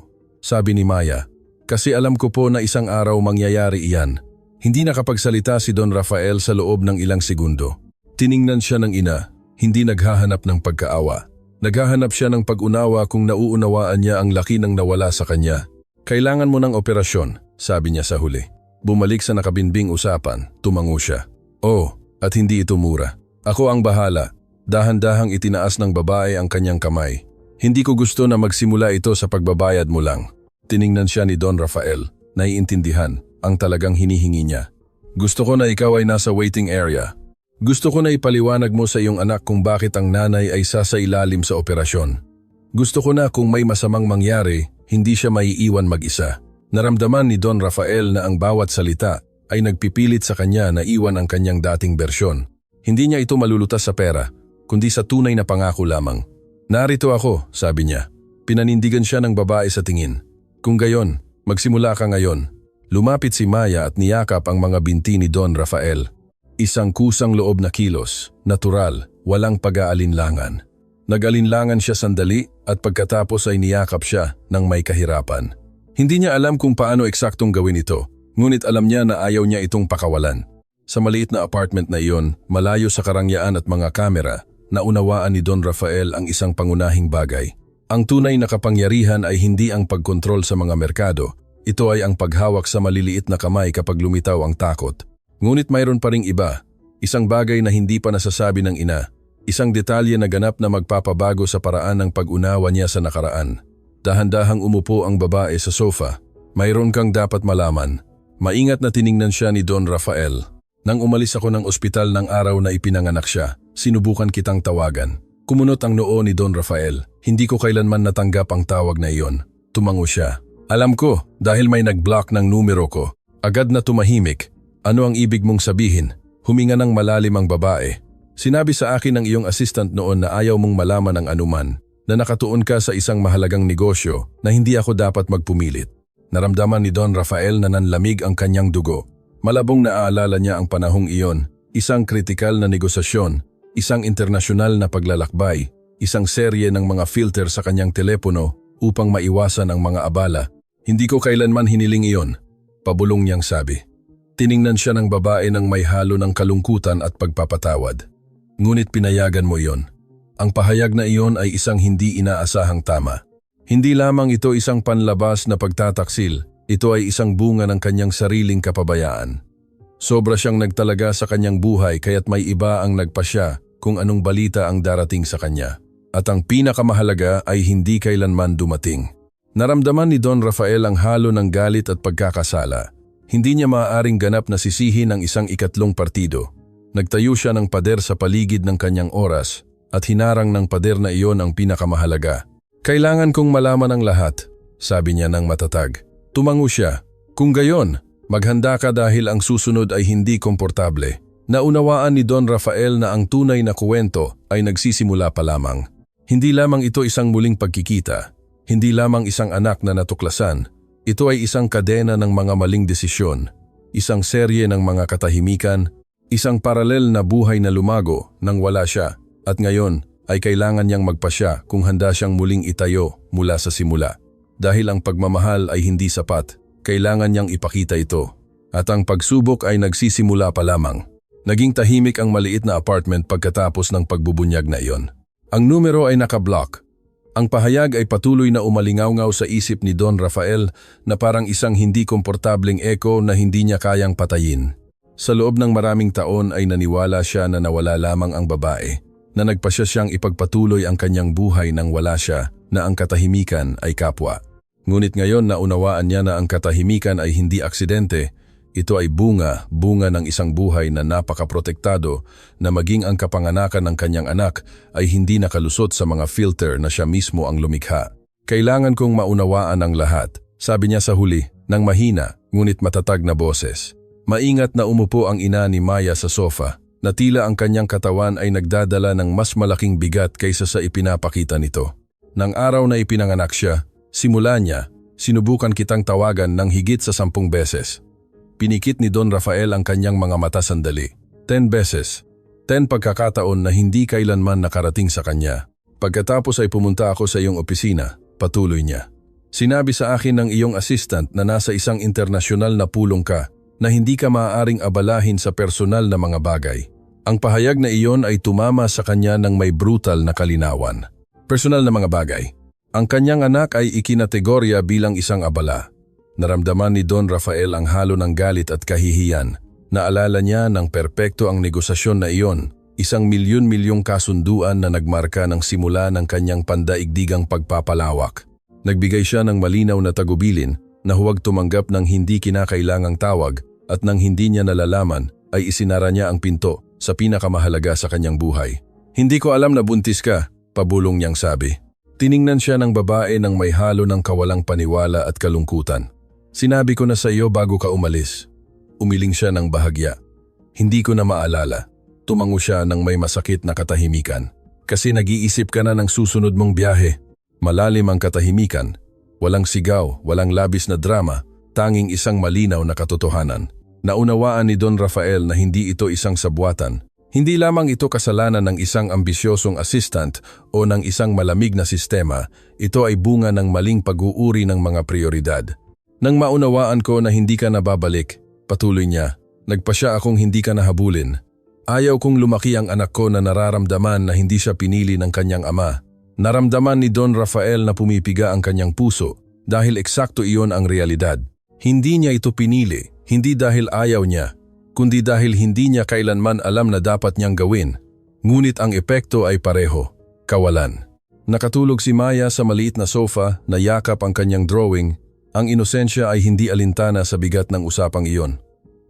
sabi ni Maya, kasi alam ko po na isang araw mangyayari iyan. Hindi nakapagsalita si Don Rafael sa loob ng ilang segundo. Tiningnan siya ng ina, hindi naghahanap ng pagkaawa. Naghahanap siya ng pag-unawa kung nauunawaan niya ang laki ng nawala sa kanya. Kailangan mo ng operasyon, sabi niya sa huli. Bumalik sa nakabinbing usapan, tumango siya. Oh, at hindi ito mura. Ako ang bahala. Dahan-dahang itinaas ng babae ang kanyang kamay. Hindi ko gusto na magsimula ito sa pagbabayad mo lang. Tiningnan siya ni Don Rafael. Naiintindihan ang talagang hinihingi niya. Gusto ko na ikaw ay nasa waiting area. Gusto ko na ipaliwanag mo sa iyong anak kung bakit ang nanay ay sasailalim sa operasyon. Gusto ko na kung may masamang mangyari, hindi siya maiiwan mag-isa. Naramdaman ni Don Rafael na ang bawat salita ay nagpipilit sa kanya na iwan ang kanyang dating bersyon. Hindi niya ito malulutas sa pera, kundi sa tunay na pangako lamang. Narito ako, sabi niya. Pinanindigan siya ng babae sa tingin. Kung gayon, magsimula ka ngayon. Lumapit si Maya at niyakap ang mga binti ni Don Rafael. Isang kusang loob na kilos, natural, walang pag-aalinlangan. Nag-alinlangan siya sandali at pagkatapos ay niyakap siya ng may kahirapan. Hindi niya alam kung paano eksaktong gawin ito. Ngunit alam niya na ayaw niya itong pakawalan. Sa maliit na apartment na iyon, malayo sa karangyaan at mga kamera, naunawaan ni Don Rafael ang isang pangunahing bagay. Ang tunay na kapangyarihan ay hindi ang pagkontrol sa mga merkado. Ito ay ang paghawak sa maliliit na kamay kapag lumitaw ang takot. Ngunit mayroon pa ring iba. Isang bagay na hindi pa nasasabi ng ina. Isang detalye na ganap na magpapabago sa paraan ng pag-unawa niya sa nakaraan. Dahan-dahang umupo ang babae sa sofa. Mayroon kang dapat malaman. Maingat na tiningnan siya ni Don Rafael. Nang umalis ako ng ospital ng araw na ipinanganak siya, sinubukan kitang tawagan. Kumunot ang noo ni Don Rafael. Hindi ko kailanman natanggap ang tawag na iyon. Tumango siya. Alam ko, dahil may nag-block ng numero ko. Agad na tumahimik. Ano ang ibig mong sabihin? Huminga ng malalim ang babae. Sinabi sa akin ng iyong assistant noon na ayaw mong malaman ang anuman, na nakatuon ka sa isang mahalagang negosyo na hindi ako dapat magpumilit. Naramdaman ni Don Rafael na nanlamig ang kanyang dugo. Malabong naaalala niya ang panahong iyon, isang kritikal na negosasyon, isang internasyonal na paglalakbay, isang serye ng mga filter sa kanyang telepono upang maiwasan ang mga abala. Hindi ko kailanman hiniling iyon, pabulong niyang sabi. Tiningnan siya ng babae ng may halo ng kalungkutan at pagpapatawad. Ngunit pinayagan mo iyon. Ang pahayag na iyon ay isang hindi inaasahang tama. Hindi lamang ito isang panlabas na pagtataksil, ito ay isang bunga ng kanyang sariling kapabayaan. Sobra siyang nagtalaga sa kanyang buhay kaya't may iba ang nagpasya kung anong balita ang darating sa kanya. At ang pinakamahalaga ay hindi kailanman dumating. Naramdaman ni Don Rafael ang halo ng galit at pagkakasala. Hindi niya maaaring ganap na sisihin ang isang ikatlong partido. Nagtayo siya ng pader sa paligid ng kanyang oras at hinarang ng pader na iyon ang pinakamahalaga. Kailangan kong malaman ang lahat, sabi niya ng matatag. Tumango siya. Kung gayon, maghanda ka dahil ang susunod ay hindi komportable. Naunawaan ni Don Rafael na ang tunay na kuwento ay nagsisimula pa lamang. Hindi lamang ito isang muling pagkikita, hindi lamang isang anak na natuklasan, ito ay isang kadena ng mga maling desisyon, isang serye ng mga katahimikan, isang paralel na buhay na lumago nang wala siya at ngayon ay kailangan niyang magpasya kung handa siyang muling itayo mula sa simula. Dahil ang pagmamahal ay hindi sapat, kailangan niyang ipakita ito. At ang pagsubok ay nagsisimula pa lamang. Naging tahimik ang maliit na apartment pagkatapos ng pagbubunyag na iyon. Ang numero ay nakablock. Ang pahayag ay patuloy na umalingaw-ngaw sa isip ni Don Rafael na parang isang hindi komportableng eko na hindi niya kayang patayin. Sa loob ng maraming taon ay naniwala siya na nawala lamang ang babae, na nagpasya siyang ipagpatuloy ang kanyang buhay nang wala siya, na ang katahimikan ay kapwa. Ngunit ngayon naunawaan niya na ang katahimikan ay hindi aksidente. Ito ay bunga ng isang buhay na napakaprotektado na maging ang kapanganakan ng kanyang anak ay hindi nakalusot sa mga filter na siya mismo ang lumikha. Kailangan kong maunawaan ang lahat, sabi niya sa huli, ng mahina ngunit matatag na boses. Maingat na umupo ang ina ni Maya sa sofa, na tila ang kanyang katawan ay nagdadala ng mas malaking bigat kaysa sa ipinapakita nito. Nang araw na ipinanganak siya, simula niya, sinubukan kitang tawagan ng higit sa 10 beses. Pinikit ni Don Rafael ang kanyang mga mata sandali. 10 beses. 10 pagkakataon na hindi kailanman nakarating sa kanya. Pagkatapos ay pumunta ako sa iyong opisina, patuloy niya. Sinabi sa akin ng iyong assistant na nasa isang internasyonal na pulong ka, na hindi ka maaaring abalahin sa personal na mga bagay. Ang pahayag na iyon ay tumama sa kanya ng may brutal na kalinawan. Personal na mga bagay. Ang kanyang anak ay ikinategorya bilang isang abala. Naramdaman ni Don Rafael ang halo ng galit at kahihiyan. Naalala niya ng perpekto ang negosasyon na iyon, isang milyon-milyong kasunduan na nagmarka ng simula ng kanyang pandaigdigang pagpapalawak. Nagbigay siya ng malinaw na tagubilin na huwag tumanggap ng hindi kinakailangang tawag at nang hindi niya nalalaman ay isinara niya ang pinto sa pinakamahalaga sa kanyang buhay. Hindi ko alam na buntis ka, pabulong niyang sabi. Tiningnan siya ng babae ng may halo ng kawalang paniwala at kalungkutan. Sinabi ko na sa iyo bago ka umalis. Umiling siya ng bahagya. Hindi ko na maalala. Tumango siya ng may masakit na katahimikan. Kasi nag-iisip ka na ng susunod mong biyahe. Malalim ang katahimikan. Walang sigaw, walang labis na drama, tanging isang malinaw na katotohanan. Naunawaan ni Don Rafael na hindi ito isang sabwatan. Hindi lamang ito kasalanan ng isang ambisyosong assistant o ng isang malamig na sistema. Ito ay bunga ng maling pag-uuri ng mga prioridad. Nang maunawaan ko na hindi ka nababalik, patuloy niya, nagpasya akong hindi ka nahabulin. Ayaw kong lumaki ang anak ko na nararamdaman na hindi siya pinili ng kanyang ama. Naramdaman ni Don Rafael na pumipiga ang kanyang puso dahil eksakto iyon ang realidad. Hindi niya ito pinili, hindi dahil ayaw niya, kundi dahil hindi niya kailanman alam na dapat niyang gawin. Ngunit ang epekto ay pareho, kawalan. Nakatulog si Maya sa maliit na sofa na yakap ang kanyang drawing. Ang inosensya ay hindi alintana sa bigat ng usapang iyon.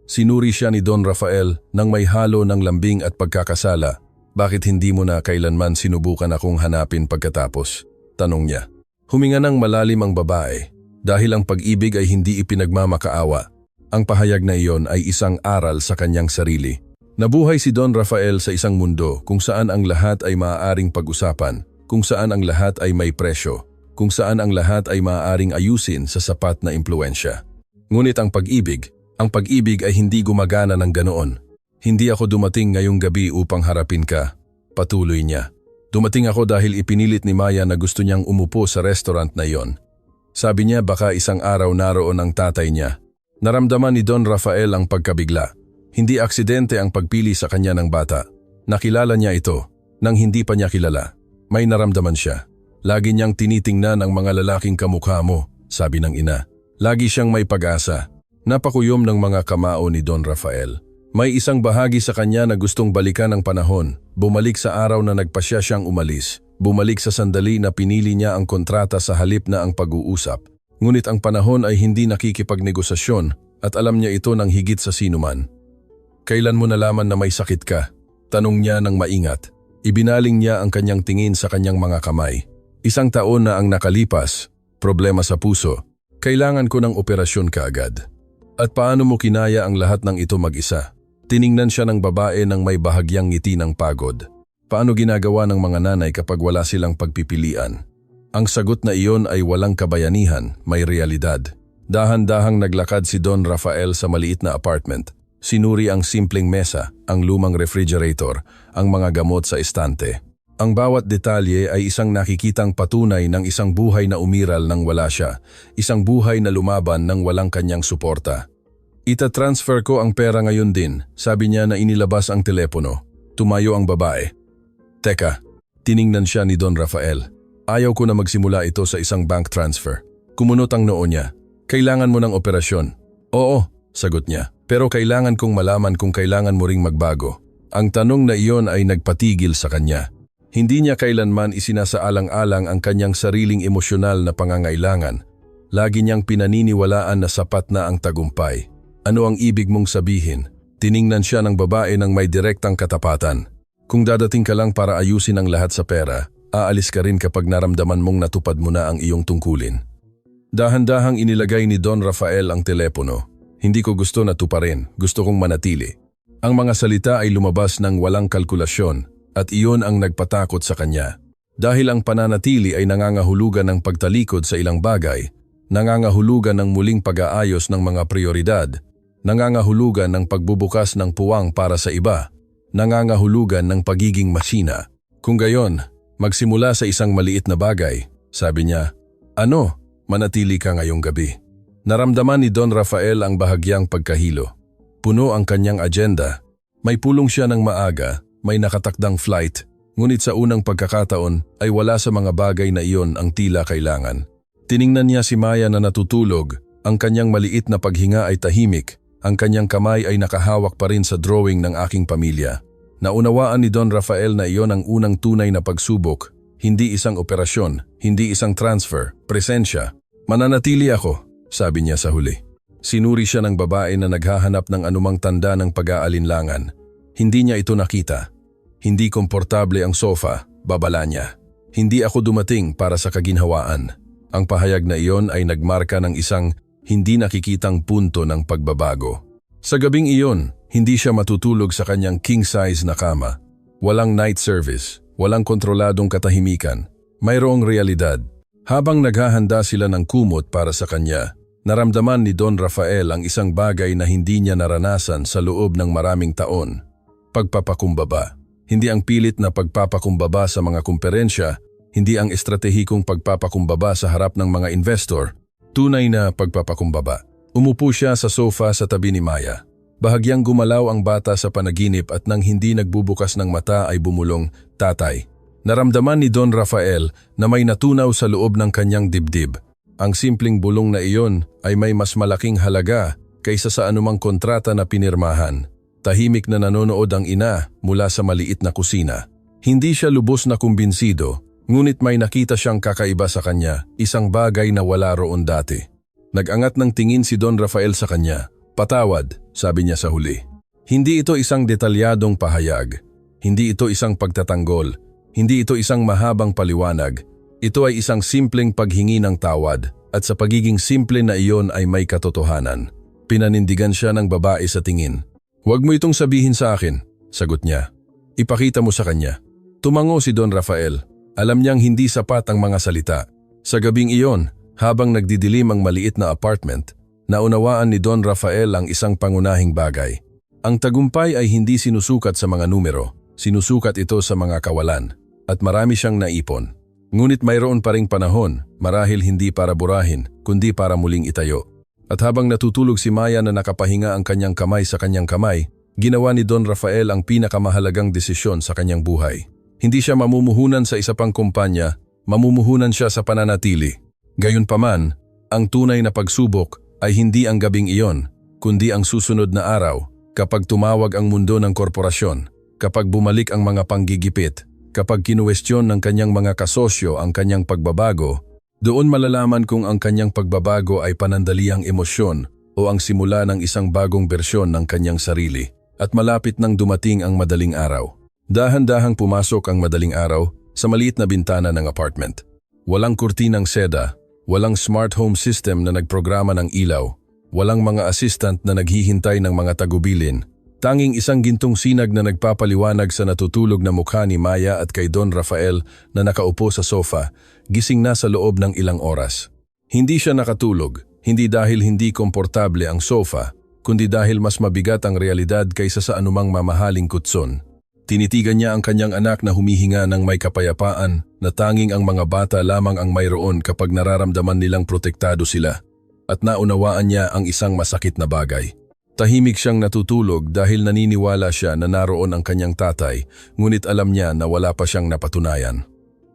Sinuri siya ni Don Rafael nang may halo ng lambing at pagkakasala. Bakit hindi mo na kailanman sinubukan akong hanapin pagkatapos? Tanong niya. Huminga ng malalim ang babae dahil ang pag-ibig ay hindi ipinagmamakaawa. Ang pahayag na iyon ay isang aral sa kanyang sarili. Nabuhay si Don Rafael sa isang mundo kung saan ang lahat ay maaaring pag-usapan, kung saan ang lahat ay may presyo, kung saan ang lahat ay maaaring ayusin sa sapat na impluensya. Ngunit ang pag-ibig ay hindi gumagana ng ganoon. Hindi ako dumating ngayong gabi upang harapin ka, patuloy niya. Dumating ako dahil ipinilit ni Maya na gusto niyang umupo sa restaurant na iyon. Sabi niya baka isang araw naroon ang tatay niya. Naramdaman ni Don Rafael ang pagkabigla. Hindi aksidente ang pagpili sa kanya ng bata. Nakilala niya ito, nang hindi pa niya kilala. May naramdaman siya. Lagi niyang tinitingnan ang mga lalaking kamukha mo, sabi ng ina. Lagi siyang may pag-asa. Napakuyom ng mga kamao ni Don Rafael. May isang bahagi sa kanya na gustong balikan ang panahon, bumalik sa araw na nagpasya siyang umalis, bumalik sa sandali na pinili niya ang kontrata sa halip na ang pag-uusap. Ngunit ang panahon ay hindi nakikipagnegosasyon at alam niya ito ng higit sa sinuman. Kailan mo nalaman na may sakit ka? Tanong niya ng maingat. Ibinaling niya ang kanyang tingin sa kanyang mga kamay. 1 taon na ang nakalipas, problema sa puso, kailangan ko ng operasyon kaagad. At paano mo kinaya ang lahat ng ito mag-isa? Tiningnan siya ng babae ng may bahagyang ngiti ng pagod. Paano ginagawa ng mga nanay kapag wala silang pagpipilian? Ang sagot na iyon ay walang kabayanihan, may realidad. Dahan-dahang naglakad si Don Rafael sa maliit na apartment. Sinuri ang simpleng mesa, ang lumang refrigerator, ang mga gamot sa estante. Ang bawat detalye ay isang nakikitang patunay ng isang buhay na umiral nang wala siya, isang buhay na lumaban nang walang kanyang suporta. "Ita-transfer ko ang pera ngayon din," sabi niya na inilabas ang telepono. Tumayo ang babae. "Teka," tiningnan siya ni Don Rafael. "Ayaw ko na magsimula ito sa isang bank transfer." Kumunot ang noo niya. "Kailangan mo ng operasyon." "Oo," sagot niya. "Pero kailangan kong malaman kung kailangan mo ring magbago." Ang tanong na iyon ay nagpatigil sa kanya. Hindi niya kailanman isinasaalang-alang ang kanyang sariling emosyonal na pangangailangan. Lagi niyang pinaniniwalaan na sapat na ang tagumpay. "Ano ang ibig mong sabihin?" Tiningnan siya ng babae ng may direktang katapatan. "Kung dadating ka lang para ayusin ang lahat sa pera, aalis ka rin kapag naramdaman mong natupad mo na ang iyong tungkulin." Dahan-dahang inilagay ni Don Rafael ang telepono. "Hindi ko gusto na tuparin, gusto kong manatili." Ang mga salita ay lumabas ng walang kalkulasyon at iyon ang nagpatakot sa kanya. Dahil ang pananatili ay nangangahulugan ng pagtalikod sa ilang bagay, nangangahulugan ng muling pag-aayos ng mga prioridad, nangangahulugan ng pagbubukas ng puwang para sa iba, nangangahulugan ng pagiging masina. Kung gayon, magsimula sa isang maliit na bagay, sabi niya. "Ano? Manatili ka ngayong gabi." Naramdaman ni Don Rafael ang bahagyang pagkahilo. Puno ang kanyang agenda. May pulong siya ng maaga, may nakatakdang flight, ngunit sa unang pagkakataon ay wala sa mga bagay na iyon ang tila kailangan. Tiningnan niya si Maya na natutulog, ang kanyang maliit na paghinga ay tahimik, ang kanyang kamay ay nakahawak pa rin sa drawing ng aking pamilya. Naunawaan ni Don Rafael na iyon ang unang tunay na pagsubok, hindi isang operasyon, hindi isang transfer, presensya. "Mananatili ako," sabi niya sa huli. Sinuri siya ng babae na naghahanap ng anumang tanda ng pag-aalinlangan. Hindi niya ito nakita. Hindi komportable ang sofa, babala niya. "Hindi ako dumating para sa kaginhawaan." Ang pahayag na iyon ay nagmarka ng isang hindi nakikitang punto ng pagbabago. Sa gabing iyon, hindi siya matutulog sa kanyang king-size na kama. Walang night service, walang kontroladong katahimikan. Mayroong realidad. Habang naghahanda sila ng kumot para sa kanya, naramdaman ni Don Rafael ang isang bagay na hindi niya naranasan sa loob ng maraming taon. Pagpapakumbaba. Hindi ang pilit na pagpapakumbaba sa mga kumperensya, hindi ang estratehikong pagpapakumbaba sa harap ng mga investor, tunay na pagpapakumbaba. Umupo siya sa sofa sa tabi ni Maya. Bahagyang gumalaw ang bata sa panaginip at nang hindi nagbubukas ng mata ay bumulong, "Tatay." Naramdaman ni Don Rafael na may natunaw sa loob ng kanyang dibdib. Ang simpleng bulong na iyon ay may mas malaking halaga kaysa sa anumang kontrata na pinirmahan. Tahimik na nanonood ang ina mula sa maliit na kusina. Hindi siya lubos na kumbinsido, ngunit may nakita siyang kakaiba sa kanya, isang bagay na wala roon dati. Nag-angat ng tingin si Don Rafael sa kanya. "Patawad," sabi niya sa huli. Hindi ito isang detalyadong pahayag. Hindi ito isang pagtatanggol. Hindi ito isang mahabang paliwanag. Ito ay isang simpleng paghingi ng tawad at sa pagiging simple na iyon ay may katotohanan. Pinanindigan siya ng babae sa tingin. "Huwag mo itong sabihin sa akin," sagot niya. "Ipakita mo sa kanya." Tumango si Don Rafael. Alam niyang hindi sapat ang mga salita. Sa gabing iyon, habang nagdidilim ang maliit na apartment, naunawaan ni Don Rafael ang isang pangunahing bagay. Ang tagumpay ay hindi sinusukat sa mga numero, sinusukat ito sa mga kawalan, at marami siyang naipon. Ngunit mayroon pa ring panahon, marahil hindi para burahin, kundi para muling itayo. At habang natutulog si Maya na nakapahinga ang kanyang kamay sa kanyang kamay, ginawa ni Don Rafael ang pinakamahalagang desisyon sa kanyang buhay. Hindi siya mamumuhunan sa isa pang kumpanya, mamumuhunan siya sa pananatili. Gayunpaman, ang tunay na pagsubok ay hindi ang gabing iyon, kundi ang susunod na araw, kapag tumawag ang mundo ng korporasyon, kapag bumalik ang mga panggigipit, kapag kinuwestiyon ng kanyang mga kasosyo ang kanyang pagbabago, doon malalaman kung ang kanyang pagbabago ay panandaliang emosyon o ang simula ng isang bagong bersyon ng kanyang sarili. At malapit nang dumating ang madaling araw. Dahan-dahang pumasok ang madaling araw sa maliit na bintana ng apartment. Walang kurtinang seda, walang smart home system na nagprograma ng ilaw, walang mga assistant na naghihintay ng mga tagubilin, Tanging isang gintong sinag na nagpapaliwanag sa natutulog na mukha ni Maya at kay Don Rafael na nakaupo sa sofa, gising na sa loob ng ilang oras. Hindi siya nakatulog, hindi dahil hindi komportable ang sofa, kundi dahil mas mabigat ang realidad kaysa sa anumang mamahaling kutson. Tinitigan niya ang kanyang anak na humihinga ng may kapayapaan na tanging ang mga bata lamang ang mayroon kapag nararamdaman nilang protektado sila. At naunawaan niya ang isang masakit na bagay. Tahimik siyang natutulog dahil naniniwala siya na naroon ang kanyang tatay, ngunit alam niya na wala pa siyang napatunayan.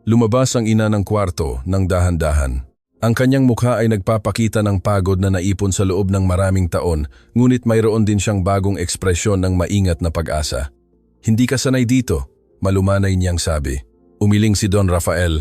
Lumabas ang ina ng kwarto ng dahan-dahan. Ang kanyang mukha ay nagpapakita ng pagod na naipon sa loob ng maraming taon, ngunit mayroon din siyang bagong ekspresyon ng maingat na pag-asa. "Hindi ka sanay dito," malumanay niyang sabi. Umiling si Don Rafael.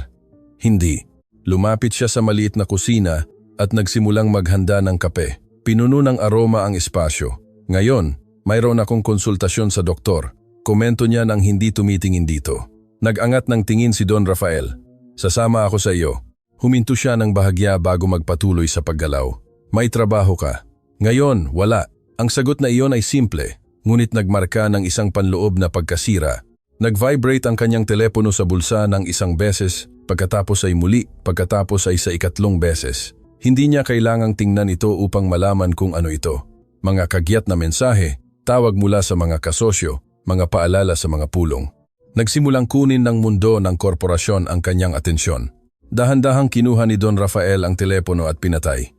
Hindi. Lumapit siya sa maliit na kusina at nagsimulang maghanda ng kape. Pinuno ng aroma ang espasyo. "Ngayon, mayroon akong konsultasyon sa doktor." Komento niya nang hindi tumitingin dito. Nag-angat ng tingin si Don Rafael. "Sasama ako sa iyo." Huminto siya ng bahagya bago magpatuloy sa paggalaw. "May trabaho ka?" "Ngayon, wala." Ang sagot na iyon ay simple, ngunit nagmarka ng isang panloob na pagkasira. Nag-vibrate ang kanyang telepono sa bulsa ng isang beses, pagkatapos ay muli, pagkatapos ay sa ikatlong beses. Hindi niya kailangang tingnan ito upang malaman kung ano ito. Mga kagyat na mensahe, tawag mula sa mga kasosyo, mga paalala sa mga pulong. Nagsimulang kunin ng mundo ng korporasyon ang kanyang atensyon. Dahan-dahang kinuha ni Don Rafael ang telepono at pinatay.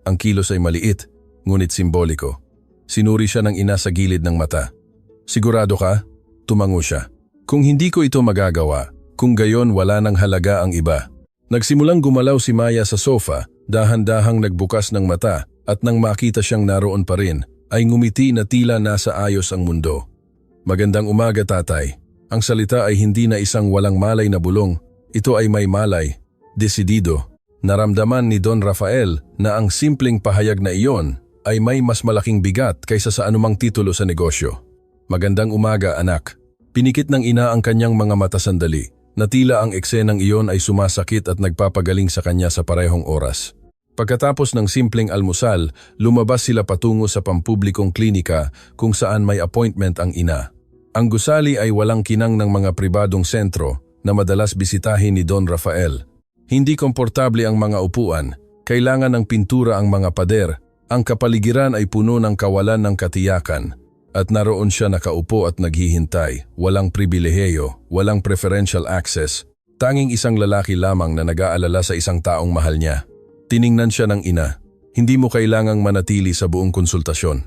Ang kilos ay maliit, ngunit simboliko. Sinuri siya ng ina sa gilid ng mata. "Sigurado ka?" Tumango siya. "Kung hindi ko ito magagawa, kung gayon wala nang halaga ang iba." Nagsimulang gumalaw si Maya sa sofa, dahan-dahang nagbukas ng mata at nang makita siyang naroon pa rin, ay ngumiti na tila nasa ayos ang mundo. "Magandang umaga, tatay." Ang salita ay hindi na isang walang malay na bulong, ito ay may malay, desidido. Naramdaman ni Don Rafael na ang simpleng pahayag na iyon ay may mas malaking bigat kaysa sa anumang titulo sa negosyo. "Magandang umaga, anak." Pinikit ng ina ang kanyang mga mata sandali, na tila ang eksenang iyon ay sumasakit at nagpapagaling sa kanya sa parehong oras. Pagkatapos ng simpleng almusal, lumabas sila patungo sa pampublikong klinika kung saan may appointment ang ina. Ang gusali ay walang kinang ng mga pribadong sentro na madalas bisitahin ni Don Rafael. Hindi komportable ang mga upuan, kailangan ng pintura ang mga pader, ang kapaligiran ay puno ng kawalan ng katiyakan. At naroon siya nakaupo at naghihintay, walang pribilehiyo, walang preferential access, tanging isang lalaki lamang na nag-aalala sa isang taong mahal niya. Tiningnan siya ng ina. "Hindi mo kailangang manatili sa buong konsultasyon."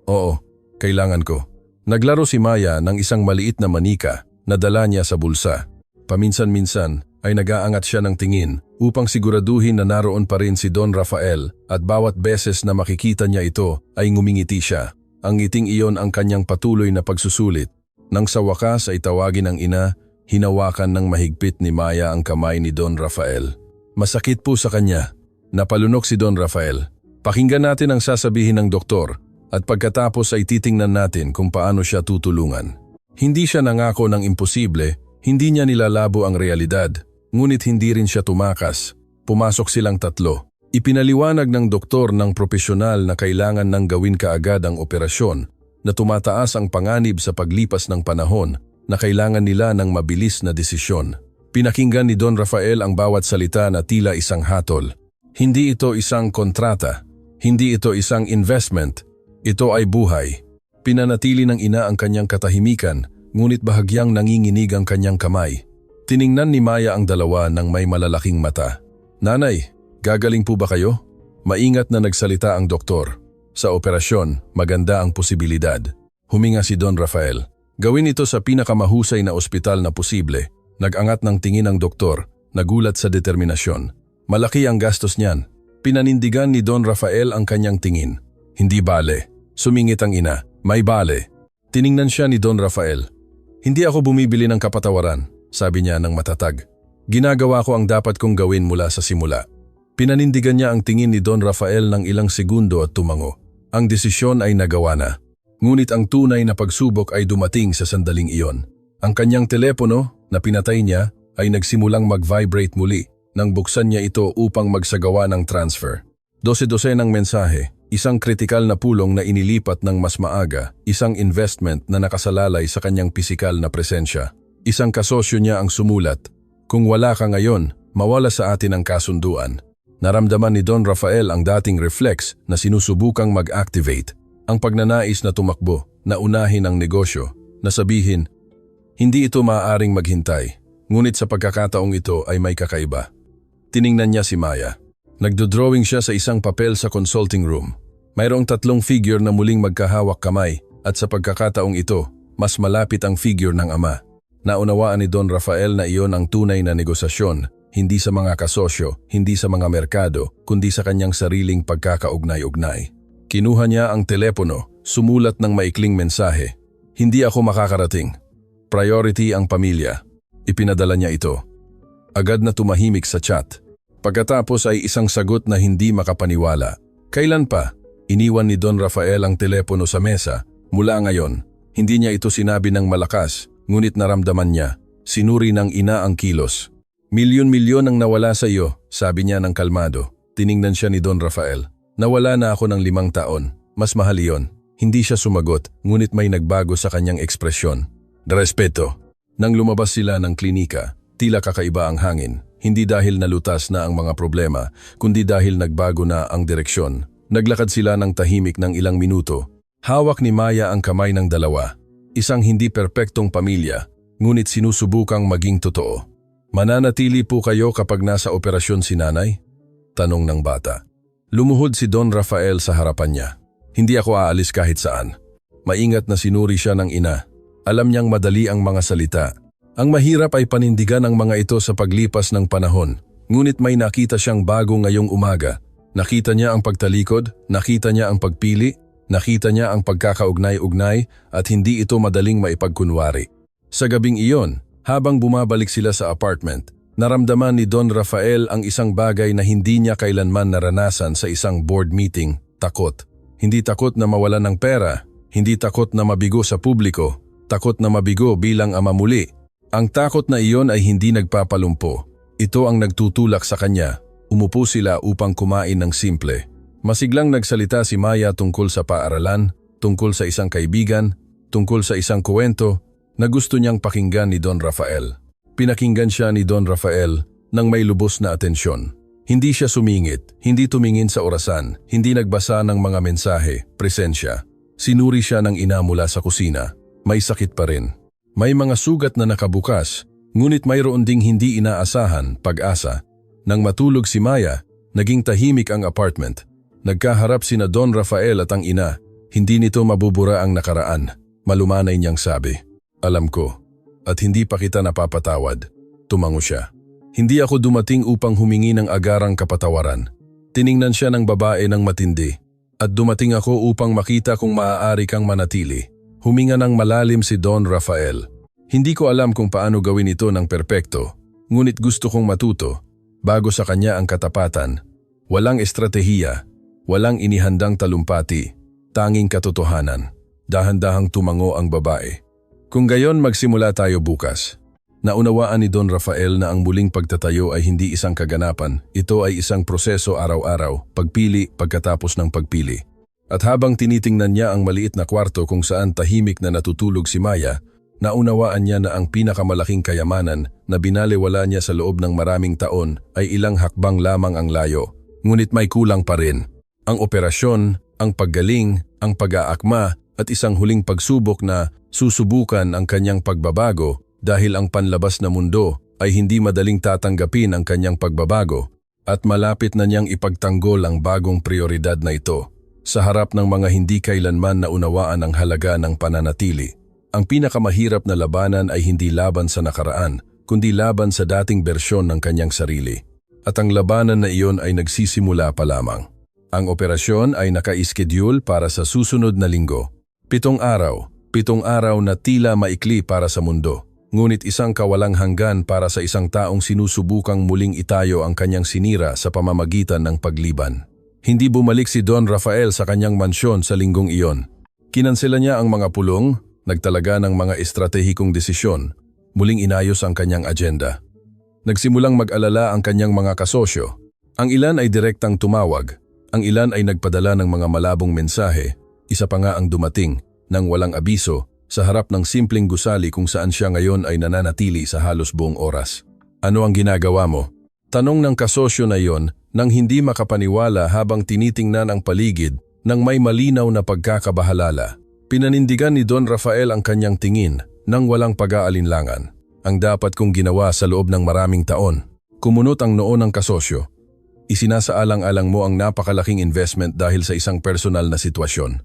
"Oo, kailangan ko." Naglaro si Maya ng isang maliit na manika na dala niya sa bulsa. Paminsan-minsan ay nag-aangat siya ng tingin upang siguraduhin na naroon pa rin si Don Rafael at bawat beses na makikita niya ito ay ngumingiti siya. Ang ngiting iyon ang kanyang patuloy na pagsusulit. Nang sa wakas ay tawagin ng ina, hinawakan ng mahigpit ni Maya ang kamay ni Don Rafael. "Masakit po sa kanya." Napalunok si Don Rafael. "Pakinggan natin ang sasabihin ng doktor at pagkatapos ay titingnan natin kung paano siya tutulungan." Hindi siya nangako ng imposible, hindi niya nilalabo ang realidad, ngunit hindi rin siya tumakas. Pumasok silang tatlo. Ipinaliwanag ng doktor ng propesyonal na kailangan nang gawin kaagad ang operasyon, na tumataas ang panganib sa paglipas ng panahon, na kailangan nila ng mabilis na desisyon. Pinakinggan ni Don Rafael ang bawat salita na tila isang hatol. Hindi ito isang kontrata, hindi ito isang investment, ito ay buhay. Pinanatili ng ina ang kanyang katahimikan, ngunit bahagyang nanginginig ang kanyang kamay. Tiningnan ni Maya ang dalawa ng may malalaking mata. "Nanay, gagaling po ba kayo?" Maingat na nagsalita ang doktor. "Sa operasyon, maganda ang posibilidad." Huminga si Don Rafael. "Gawin ito sa pinakamahusay na ospital na posible." Nag-angat ng tingin ang doktor, nagulat sa determinasyon. Malaki ang gastos niyan. Pinanindigan ni Don Rafael ang kanyang tingin. "Hindi bale." Sumingit ang ina. "May bale." Tiningnan siya ni Don Rafael. "Hindi ako bumibili ng kapatawaran," sabi niya ng matatag. "Ginagawa ko ang dapat kong gawin mula sa simula." Pinanindigan niya ang tingin ni Don Rafael ng ilang segundo at tumango. Ang desisyon ay nagawa na. Ngunit ang tunay na pagsubok ay dumating sa sandaling iyon. Ang kanyang telepono na pinatay niya ay nagsimulang mag-vibrate muli nang buksan niya ito upang magsagawa ng transfer. 12-12 ng mensahe, Isang kritikal na pulong na inilipat ng mas maaga, isang investment na nakasalalay sa kanyang pisikal na presensya. Isang kasosyo niya ang sumulat, "Kung wala ka ngayon, mawala sa atin ang kasunduan." Naramdaman ni Don Rafael ang dating reflex na sinusubukang mag-activate, ang pagnanais na tumakbo, na unahin ang negosyo, na sabihin, hindi ito maaaring maghintay, ngunit sa pagkakataong ito ay may kakaiba. Tiningnan niya si Maya. Nagdodrawing siya sa isang papel sa consulting room. Mayroong 3 figure na muling magkahawak kamay at sa pagkakataong ito, mas malapit ang figure ng ama. Naunawaan ni Don Rafael na iyon ang tunay na negosasyon, hindi sa mga kasosyo, hindi sa mga merkado, kundi sa kanyang sariling pagkakaugnay-ugnay. Kinuha niya ang telepono, sumulat ng maikling mensahe. Hindi ako makakarating. Priority ang pamilya. Ipinadala niya ito. Agad na tumahimik sa chat. Pagkatapos ay isang sagot na hindi makapaniwala. Kailan pa? Iniwan ni Don Rafael ang telepono sa mesa. Mula ngayon, hindi niya ito sinabi ng malakas, ngunit naramdaman niya. Sinuri ng ina ang kilos. Milyon-milyon ang nawala sa iyo, sabi niya ng kalmado. Tiningnan siya ni Don Rafael. Nawala na ako ng 5 taon. Mas mahal iyon. Hindi siya sumagot, ngunit may nagbago sa kanyang ekspresyon. Respeto. Nang lumabas sila ng klinika, tila kakaiba ang hangin. Hindi dahil nalutas na ang mga problema, kundi dahil nagbago na ang direksyon. Naglakad sila ng tahimik ng ilang minuto. Hawak ni Maya ang kamay ng dalawa. Isang hindi perpektong pamilya, ngunit sinusubukang maging totoo. Mananatili po kayo kapag nasa operasyon si nanay? Tanong ng bata. Lumuhod si Don Rafael sa harapan niya. Hindi ako aalis kahit saan. Maingat na sinuri siya ng ina. Alam niyang madali ang mga salita. Ang mahirap ay panindigan ang mga ito sa paglipas ng panahon. Ngunit may nakita siyang bago ngayong umaga. Nakita niya ang pagtalikod, nakita niya ang pagpili, nakita niya ang pagkakaugnay-ugnay at hindi ito madaling maipagkunwari. Sa gabing iyon, habang bumabalik sila sa apartment, naramdaman ni Don Rafael ang isang bagay na hindi niya kailanman naranasan sa isang board meeting, takot. Hindi takot na mawalan ng pera, hindi takot na mabigo sa publiko, takot na mabigo bilang ama muli. Ang takot na iyon ay hindi nagpapalumpo. Ito ang nagtutulak sa kanya. Umupo sila upang kumain ng simple. Masiglang nagsalita si Maya tungkol sa paaralan, tungkol sa isang kaibigan, tungkol sa isang kwento na gusto niyang pakinggan ni Don Rafael. Pinakinggan siya ni Don Rafael nang may lubos na atensyon. Hindi siya sumingit, hindi tumingin sa orasan, hindi nagbasa ng mga mensahe, presensya. Sinuri siya ng ina mula sa kusina. May sakit pa rin. May mga sugat na nakabukas, ngunit mayroon ding hindi inaasahan, pag-asa. Nang matulog si Maya, naging tahimik ang apartment. Nagkaharap sina Don Rafael at ang ina. Hindi nito mabubura ang nakaraan. Malumanay niyang sabi, "Alam ko, at hindi pa kita napapatawad." Tumango siya. "Hindi ako dumating upang humingi ng agarang kapatawaran." Tiningnan siya ng babae ng matindi. "At dumating ako upang makita kung maaari kang manatili." Huminga ng malalim si Don Rafael. "Hindi ko alam kung paano gawin ito ng perpekto, ngunit gusto kong matuto." Bago sa kanya ang katapatan. Walang estratehiya, walang inihandang talumpati, tanging katotohanan. Dahan-dahang tumango ang babae. "Kung gayon magsimula tayo bukas." Naunawaan ni Don Rafael na ang muling pagtatayo ay hindi isang kaganapan. Ito ay isang proseso araw-araw, pagpili pagkatapos ng pagpili. At habang tinitingnan niya ang maliit na kwarto kung saan tahimik na natutulog si Maya, naunawaan niya na ang pinakamalaking kayamanan na binaliwala niya sa loob ng maraming taon ay ilang hakbang lamang ang layo. Ngunit may kulang pa rin. Ang operasyon, ang paggaling, ang pag-aakma at isang huling pagsubok na susubukan ang kanyang pagbabago dahil ang panlabas na mundo ay hindi madaling tatanggapin ang kanyang pagbabago at malapit na niyang ipagtanggol ang bagong prioridad na ito. Sa harap ng mga hindi kailanman naunawaan ang halaga ng pananatili, ang pinakamahirap na labanan ay hindi laban sa nakaraan, kundi laban sa dating bersyon ng kanyang sarili. At ang labanan na iyon ay nagsisimula pa lamang. Ang operasyon ay naka-schedule para sa susunod na linggo. 7 araw, 7 araw na tila maikli para sa mundo, ngunit isang kawalang hanggan para sa isang taong sinusubukang muling itayo ang kanyang sinira sa pamamagitan ng pagliban. Hindi bumalik si Don Rafael sa kanyang mansyon sa linggong iyon. Kinansela niya ang mga pulong, nagtalaga ng mga estratehikong desisyon, muling inayos ang kanyang agenda. Nagsimulang mag-alala ang kanyang mga kasosyo. Ang ilan ay direktang tumawag. Ang ilan ay nagpadala ng mga malabong mensahe, isa pa nga ang dumating, nang walang abiso, sa harap ng simpleng gusali kung saan siya ngayon ay nananatili sa halos buong oras. Ano ang ginagawa mo? Tanong ng kasosyo na iyon nang hindi makapaniwala habang tinitingnan ang paligid nang may malinaw na pagkakabahalala. Pinanindigan ni Don Rafael ang kanyang tingin nang walang pag-aalinlangan. Ang dapat kong ginawa sa loob ng maraming taon. Kumunot ang noo ng kasosyo. Isinasaalang-alang mo ang napakalaking investment dahil sa isang personal na sitwasyon.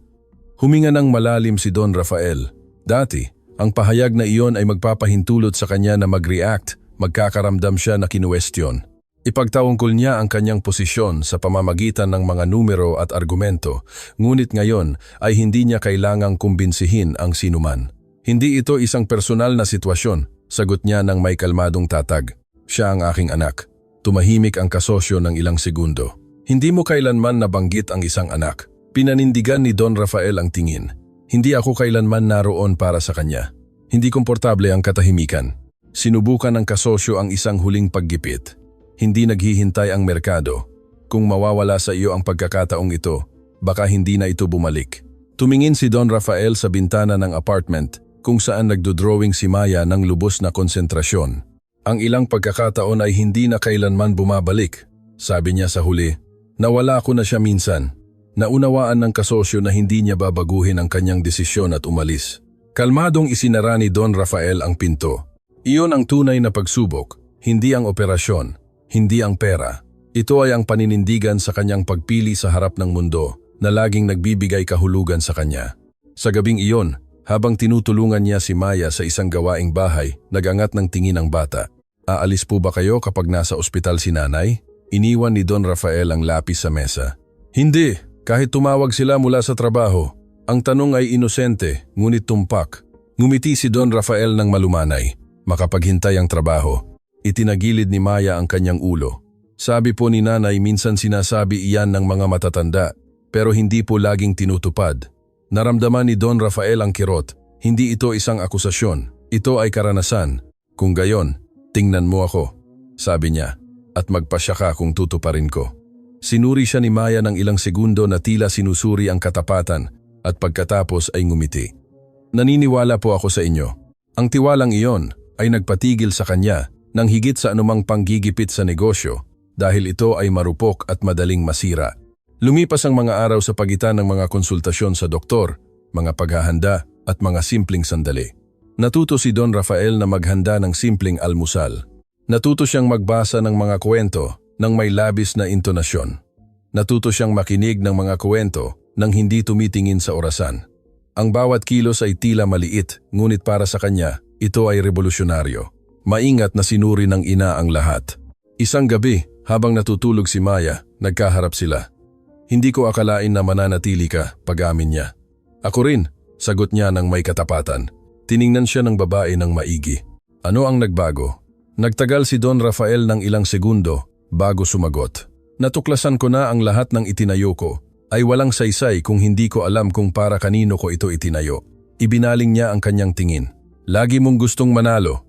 Huminga ng malalim si Don Rafael. Dati, ang pahayag na iyon ay magpapahintulot sa kanya na mag-react, magkakaramdam siya na kinuwestiyon. Ipagtaungkol niya ang kanyang posisyon sa pamamagitan ng mga numero at argumento, ngunit ngayon ay hindi niya kailangang kumbinsihin ang sinuman. Hindi ito isang personal na sitwasyon, sagot niya ng may kalmadong tatag. Siya ang aking anak. Tumahimik ang kasosyo ng ilang segundo. Hindi mo kailanman nabanggit ang isang anak. Pinanindigan ni Don Rafael ang tingin. Hindi ako kailanman naroon para sa kanya. Hindi komportable ang katahimikan. Sinubukan ng kasosyo ang isang huling paggipit. Hindi naghihintay ang merkado. Kung mawawala sa iyo ang pagkakataong ito, baka hindi na ito bumalik. Tumingin si Don Rafael sa bintana ng apartment kung saan nagdodrawing si Maya ng lubos na konsentrasyon. Ang ilang pagkakataon ay hindi na kailanman bumabalik. Sabi niya sa huli, nawala ko na siya minsan. Naunawaan ng kasosyo na hindi niya babaguhin ang kanyang desisyon at umalis. Kalmadong isinara ni Don Rafael ang pinto. Iyon ang tunay na pagsubok, hindi ang operasyon, hindi ang pera. Ito ay ang paninindigan sa kanyang pagpili sa harap ng mundo na laging nagbibigay kahulugan sa kanya. Sa gabing iyon, habang tinutulungan niya si Maya sa isang gawaing bahay, nagangat ng tingin ang bata. Aalis po ba kayo kapag nasa ospital si nanay? Iniwan ni Don Rafael ang lapis sa mesa. Hindi, kahit tumawag sila mula sa trabaho. Ang tanong ay inosente, ngunit tumpak. Ngumiti si Don Rafael ng malumanay. Makapaghintay ang trabaho. Itinagilid ni Maya ang kanyang ulo. Sabi po ni nanay minsan sinasabi iyan ng mga matatanda, pero hindi po laging tinutupad. Naramdaman ni Don Rafael ang kirot. Hindi ito isang akusasyon. Ito ay karanasan. Kung gayon, tingnan mo ako, sabi niya, at magpasya ka kung tutuparin ko. Sinuri siya ni Maya ng ilang segundo na tila sinusuri ang katapatan at pagkatapos ay ngumiti. Naniniwala po ako sa inyo. Ang tiwalang iyon ay nagpatigil sa kanya ng higit sa anumang panggigipit sa negosyo dahil ito ay marupok at madaling masira. Lumipas ang mga araw sa pagitan ng mga konsultasyon sa doktor, mga paghahanda at mga simpleng sandali. Natuto si Don Rafael na maghanda ng simpleng almusal. Natuto siyang magbasa ng mga kwento ng may labis na intonasyon. Natuto siyang makinig ng mga kwento nang hindi tumitingin sa orasan. Ang bawat kilos ay tila maliit, ngunit para sa kanya, ito ay revolusyonaryo. Maingat na sinuri ng ina ang lahat. Isang gabi, habang natutulog si Maya, nagkaharap sila. Hindi ko akalain na mananatili ka, pag-amin niya. Ako rin, sagot niya ng may katapatan. Tiningnan siya ng babae ng maigi. Ano ang nagbago? Nagtagal si Don Rafael ng ilang segundo bago sumagot. Natuklasan ko na ang lahat ng itinayo ko ay walang saysay kung hindi ko alam kung para kanino ko ito itinayo. Ibinaling niya ang kanyang tingin. Lagi mong gustong manalo.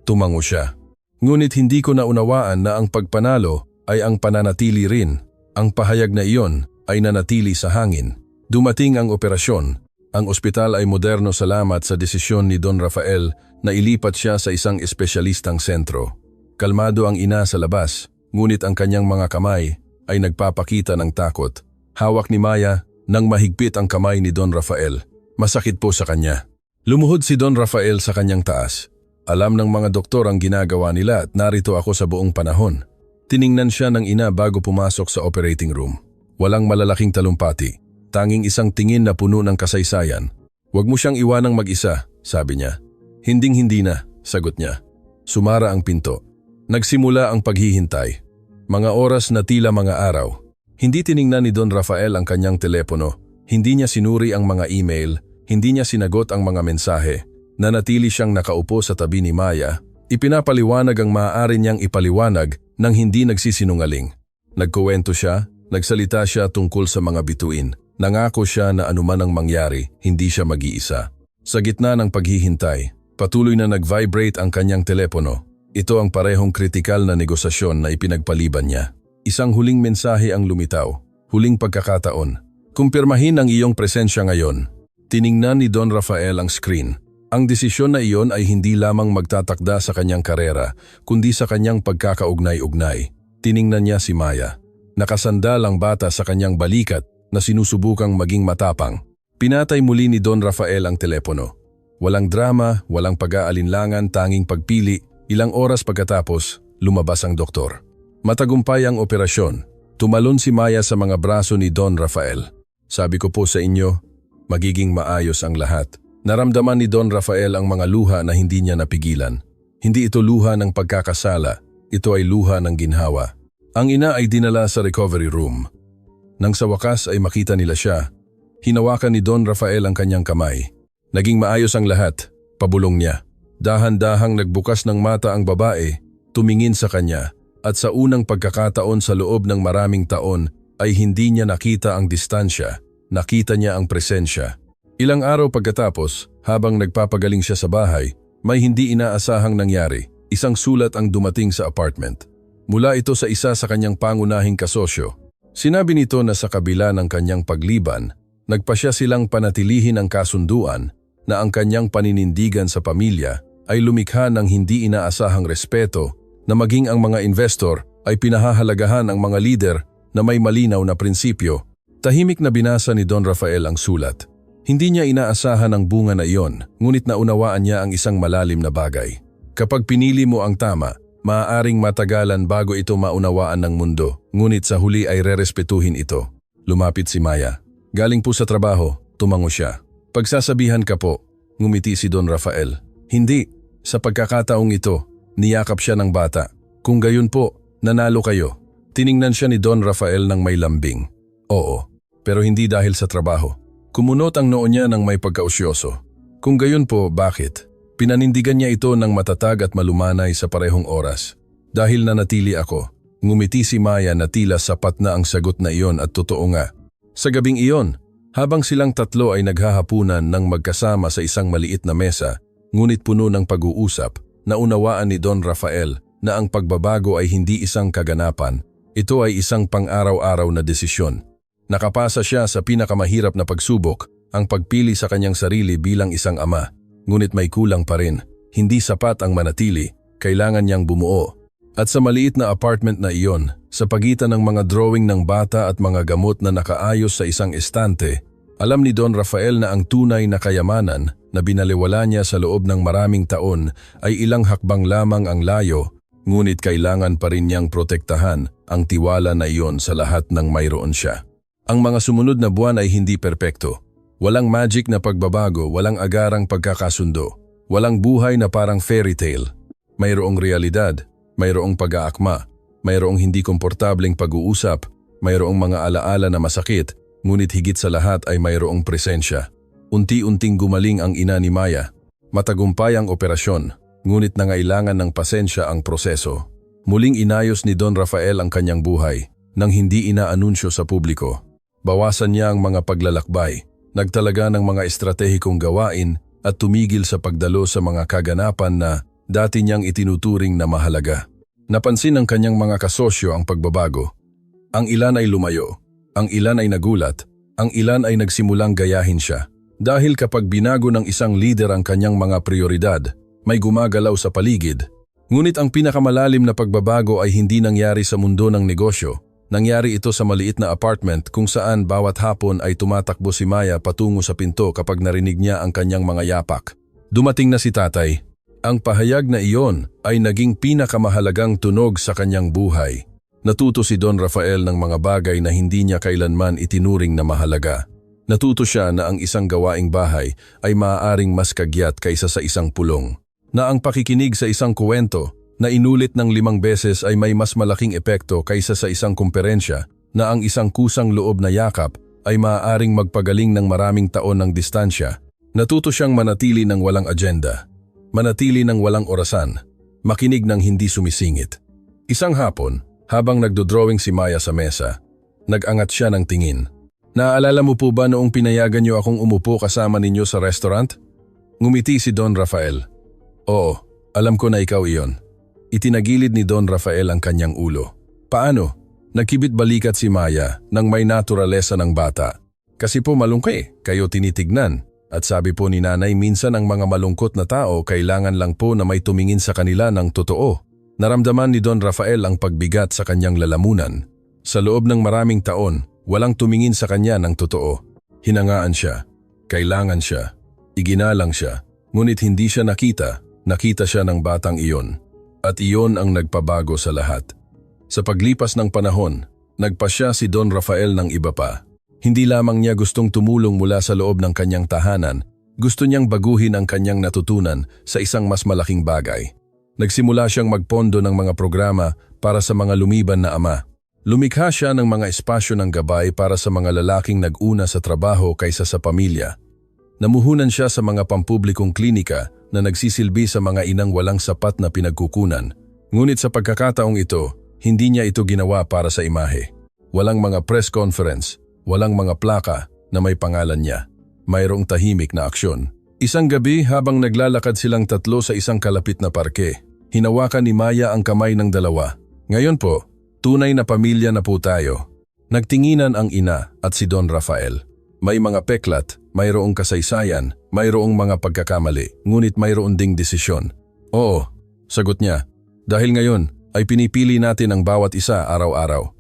Tumango siya. Ngunit hindi ko naunawaan na ang pagpanalo ay ang pananatili rin. Ang pahayag na iyon ay nanatili sa hangin. Dumating ang operasyon. Ang ospital ay moderno salamat sa desisyon ni Don Rafael na ilipat siya sa isang espesyalistang sentro. Kalmado ang ina sa labas, ngunit ang kanyang mga kamay ay nagpapakita ng takot. Hawak ni Maya nang mahigpit ang kamay ni Don Rafael. Masakit po sa kanya. Lumuhod si Don Rafael sa kanyang taas. Alam ng mga doktor ang ginagawa nila at narito ako sa buong panahon. Tiningnan siya ng ina bago pumasok sa operating room. Walang malalaking talumpati. Tanging isang tingin na puno ng kasaysayan. Huwag mo siyang iwanang mag-isa, sabi niya. Hinding-hindi na, sagot niya. Sumara ang pinto. Nagsimula ang paghihintay. Mga oras na tila mga araw. Hindi tiningnan ni Don Rafael ang kanyang telepono. Hindi niya sinuri ang mga email. Hindi niya sinagot ang mga mensahe. Nanatili siyang nakaupo sa tabi ni Maya. Ipinapaliwanag ang maaari niyang ipaliwanag nang hindi nagsisinungaling. Nagkuwento siya, nagsalita siya tungkol sa mga bituin. Nangako siya na anuman ang mangyari, hindi siya mag-iisa. Sa gitna ng paghihintay, patuloy na nag-vibrate ang kanyang telepono. Ito ang parehong kritikal na negosasyon na ipinagpaliban niya. Isang huling mensahe ang lumitaw. Huling pagkakataon. Kumpirmahin ang iyong presensya ngayon. Tiningnan ni Don Rafael ang screen. Ang desisyon na iyon ay hindi lamang magtatakda sa kanyang karera, kundi sa kanyang pagkakaugnay-ugnay. Tiningnan niya si Maya. Nakasandal ang bata sa kanyang balikat na sinusubukang maging matapang. Pinatay muli ni Don Rafael ang telepono. Walang drama, walang pag-aalinlangan, tanging pagpili. Ilang oras pagkatapos, lumabas ang doktor. Matagumpay ang operasyon. Tumalon si Maya sa mga braso ni Don Rafael. Sabi ko po sa inyo, magiging maayos ang lahat. Naramdaman ni Don Rafael ang mga luha na hindi niya napigilan. Hindi ito luha ng pagkakasala, ito ay luha ng ginhawa. Ang ina ay dinala sa recovery room. Nang sa wakas ay makita nila siya, hinawakan ni Don Rafael ang kanyang kamay. Naging maayos ang lahat, pabulong niya. Dahan-dahang nagbukas ng mata ang babae, tumingin sa kanya, at sa unang pagkakataon sa loob ng maraming taon ay hindi niya nakita ang distansya, nakita niya ang presensya. Ilang araw pagkatapos, habang nagpapagaling siya sa bahay, may hindi inaasahang nangyari. Isang sulat ang dumating sa apartment. Mula ito sa isa sa kanyang pangunahing kasosyo. Sinabi nito na sa kabila ng kanyang pagliban, nagpasya silang panatilihin ang kasunduan na ang kanyang paninindigan sa pamilya ay lumikha ng hindi inaasahang respeto na maging ang mga investor ay pinahahalagahan ang mga lider na may malinaw na prinsipyo. Tahimik na binasa ni Don Rafael ang sulat. Hindi niya inaasahan ang bunga na iyon, ngunit naunawaan niya ang isang malalim na bagay. Kapag pinili mo ang tama, maaaring matagalan bago ito maunawaan ng mundo, ngunit sa huli ay rerespetuhin ito. Lumapit si Maya. Galing po sa trabaho, tumango siya. Pagsasabihan ka po, ngumiti si Don Rafael. Hindi, sa pagkakataong ito, niyakap siya ng bata. Kung gayon po, nanalo kayo. Tiningnan siya ni Don Rafael ng may lambing. Oo, pero hindi dahil sa trabaho. Kumunot ang noo niya ng may pagkausyoso. Kung gayon po, bakit? Pinanindigan niya ito ng matatag at malumanay sa parehong oras. Dahil nanatili ako, ngumiti si Maya na tila sapat na ang sagot na iyon at totoo nga. Sa gabing iyon, habang silang tatlo ay naghahapunan ng magkasama sa isang maliit na mesa, ngunit puno ng pag-uusap, naunawaan ni Don Rafael na ang pagbabago ay hindi isang kaganapan, ito ay isang pang-araw-araw na desisyon. Nakapasa siya sa pinakamahirap na pagsubok, ang pagpili sa kanyang sarili bilang isang ama. Ngunit may kulang pa rin, hindi sapat ang manatili, kailangan niyang bumuo. At sa maliit na apartment na iyon, sa pagitan ng mga drawing ng bata at mga gamot na nakaayos sa isang estante, alam ni Don Rafael na ang tunay na kayamanan na binaliwala niya sa loob ng maraming taon ay ilang hakbang lamang ang layo, ngunit kailangan pa rin niyang protektahan ang tiwala na iyon sa lahat ng mayroon siya. Ang mga sumunod na buwan ay hindi perpekto. Walang magic na pagbabago, walang agarang pagkakasundo, walang buhay na parang fairy tale. Mayroong realidad, mayroong pag-aakma, mayroong hindi komportableng pag-uusap, mayroong mga alaala na masakit, ngunit higit sa lahat ay mayroong presensya. Unti-unting gumaling ang ina ni Maya. Matagumpay ang operasyon, ngunit nangailangan ng pasensya ang proseso. Muling inayos ni Don Rafael ang kanyang buhay, nang hindi inaanunsyo sa publiko. Bawasan niya ang mga paglalakbay, nagtalaga ng mga estratehikong gawain at tumigil sa pagdalo sa mga kaganapan na dati niyang itinuturing na mahalaga. Napansin ng kanyang mga kasosyo ang pagbabago. Ang ilan ay lumayo, ang ilan ay nagulat, ang ilan ay nagsimulang gayahin siya. Dahil kapag binago ng isang leader ang kanyang mga prioridad, may gumagalaw sa paligid. Ngunit ang pinakamalalim na pagbabago ay hindi nangyari sa mundo ng negosyo. Nangyari ito sa maliit na apartment kung saan bawat hapon ay tumatakbo si Maya patungo sa pinto kapag narinig niya ang kanyang mga yapak. Dumating na si tatay. Ang pahayag na iyon ay naging pinakamahalagang tunog sa kanyang buhay. Natuto si Don Rafael ng mga bagay na hindi niya kailanman itinuring na mahalaga. Natuto siya na ang isang gawaing bahay ay maaaring mas kagyat kaysa sa isang pulong. Na ang pakikinig sa isang kuwento na inulit ng 5 beses ay may mas malaking epekto kaysa sa isang kumperensya, na ang isang kusang loob na yakap ay maaaring magpagaling ng maraming taon ng distansya. Natuto siyang manatili ng walang agenda, manatili ng walang orasan, makinig ng hindi sumisingit. Isang hapon, habang nagdodrawing si Maya sa mesa, nag-angat siya ng tingin. Naaalala mo po ba noong pinayagan niyo akong umupo kasama ninyo sa restaurant? Ngumiti si Don Rafael. Oo, alam ko na ikaw iyon. Itinagilid ni Don Rafael ang kanyang ulo. Paano? Nagkibit balikat si Maya nang may naturalesa ng bata. Kasi po malungki, kayo tinitignan. At sabi po ni nanay minsan ang mga malungkot na tao kailangan lang po na may tumingin sa kanila ng totoo. Naramdaman ni Don Rafael ang pagbigat sa kanyang lalamunan. Sa loob ng maraming taon, walang tumingin sa kanya ng totoo. Hinangaan siya. Kailangan siya. Iginalang siya. Ngunit hindi siya nakita. Nakita siya ng batang iyon. At iyon ang nagpabago sa lahat. Sa paglipas ng panahon, nagpasya si Don Rafael ng iba pa. Hindi lamang niya gustong tumulong mula sa loob ng kanyang tahanan, gusto niyang baguhin ang kanyang natutunan sa isang mas malaking bagay. Nagsimula siyang magpondo ng mga programa para sa mga lumiban na ama. Lumikha siya ng mga espasyo ng gabay para sa mga lalaking nag-una sa trabaho kaysa sa pamilya. Namuhunan siya sa mga pampublikong klinika na nagsisilbi sa mga inang walang sapat na pinagkukunan. Ngunit sa pagkakataong ito, hindi niya ito ginawa para sa imahe. Walang mga press conference. Walang mga plaka na may pangalan niya. Mayroong tahimik na aksyon. Isang gabi habang naglalakad silang tatlo sa isang kalapit na parke, hinawakan ni Maya ang kamay ng dalawa. Ngayon po, tunay na pamilya na po tayo. Nagtinginan ang ina at si Don Rafael. May mga peklat, mayroong kasaysayan, mayroong mga pagkakamali, ngunit mayroon ding desisyon. Oo, sagot niya. Dahil ngayon ay pinipili natin ang bawat isa araw-araw.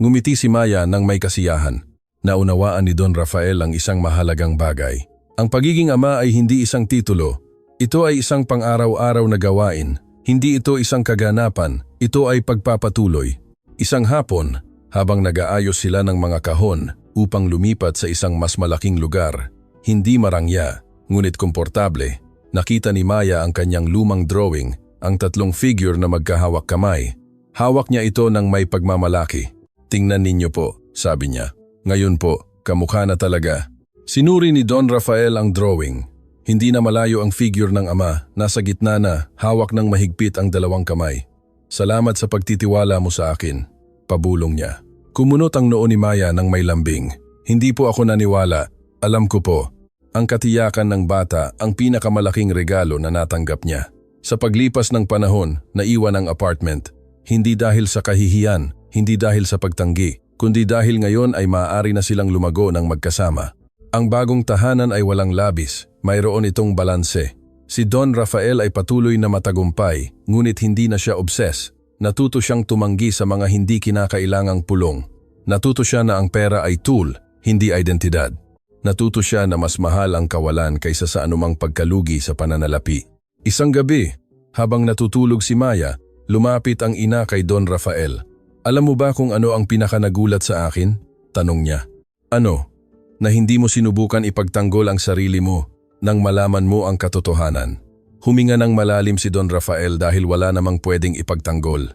Ngumiti si Maya nang may kasiyahan. Naunawaan ni Don Rafael ang isang mahalagang bagay. Ang pagiging ama ay hindi isang titulo. Ito ay isang pang-araw-araw na gawain. Hindi ito isang kaganapan. Ito ay pagpapatuloy. Isang hapon, habang nag-aayos sila ng mga kahon upang lumipat sa isang mas malaking lugar, hindi marangya, ngunit komportable, nakita ni Maya ang kanyang lumang drawing, ang tatlong figure na magkahawak kamay. Hawak niya ito ng may pagmamalaki. Tingnan ninyo po, sabi niya. Ngayon po, kamukha na talaga. Sinuri ni Don Rafael ang drawing. Hindi na malayo ang figure ng ama, nasa gitna na, hawak ng mahigpit ang dalawang kamay. Salamat sa pagtitiwala mo sa akin, pabulong niya. Kumunot ang noo ni Maya ng may lambing. Hindi po ako naniwala. Alam ko po, ang katiyakan ng bata ang pinakamalaking regalo na natanggap niya. Sa paglipas ng panahon, naiwan ang apartment. Hindi dahil sa kahihiyan, hindi dahil sa pagtanggi, kundi dahil ngayon ay maaari na silang lumago ng magkasama. Ang bagong tahanan ay walang labis, mayroon itong balanse. Si Don Rafael ay patuloy na matagumpay, ngunit hindi na siya obses. Natuto siyang tumanggi sa mga hindi kinakailangang pulong. Natuto siya na ang pera ay tool, hindi identidad. Natuto siya na mas mahal ang kawalan kaysa sa anumang pagkalugi sa pananalapi. Isang gabi, habang natutulog si Maya, lumapit ang ina kay Don Rafael. Alam mo ba kung ano ang pinakanagulat sa akin? Tanong niya. Ano? Na hindi mo sinubukan ipagtanggol ang sarili mo nang malaman mo ang katotohanan. Huminga ng malalim si Don Rafael dahil wala namang pwedeng ipagtanggol.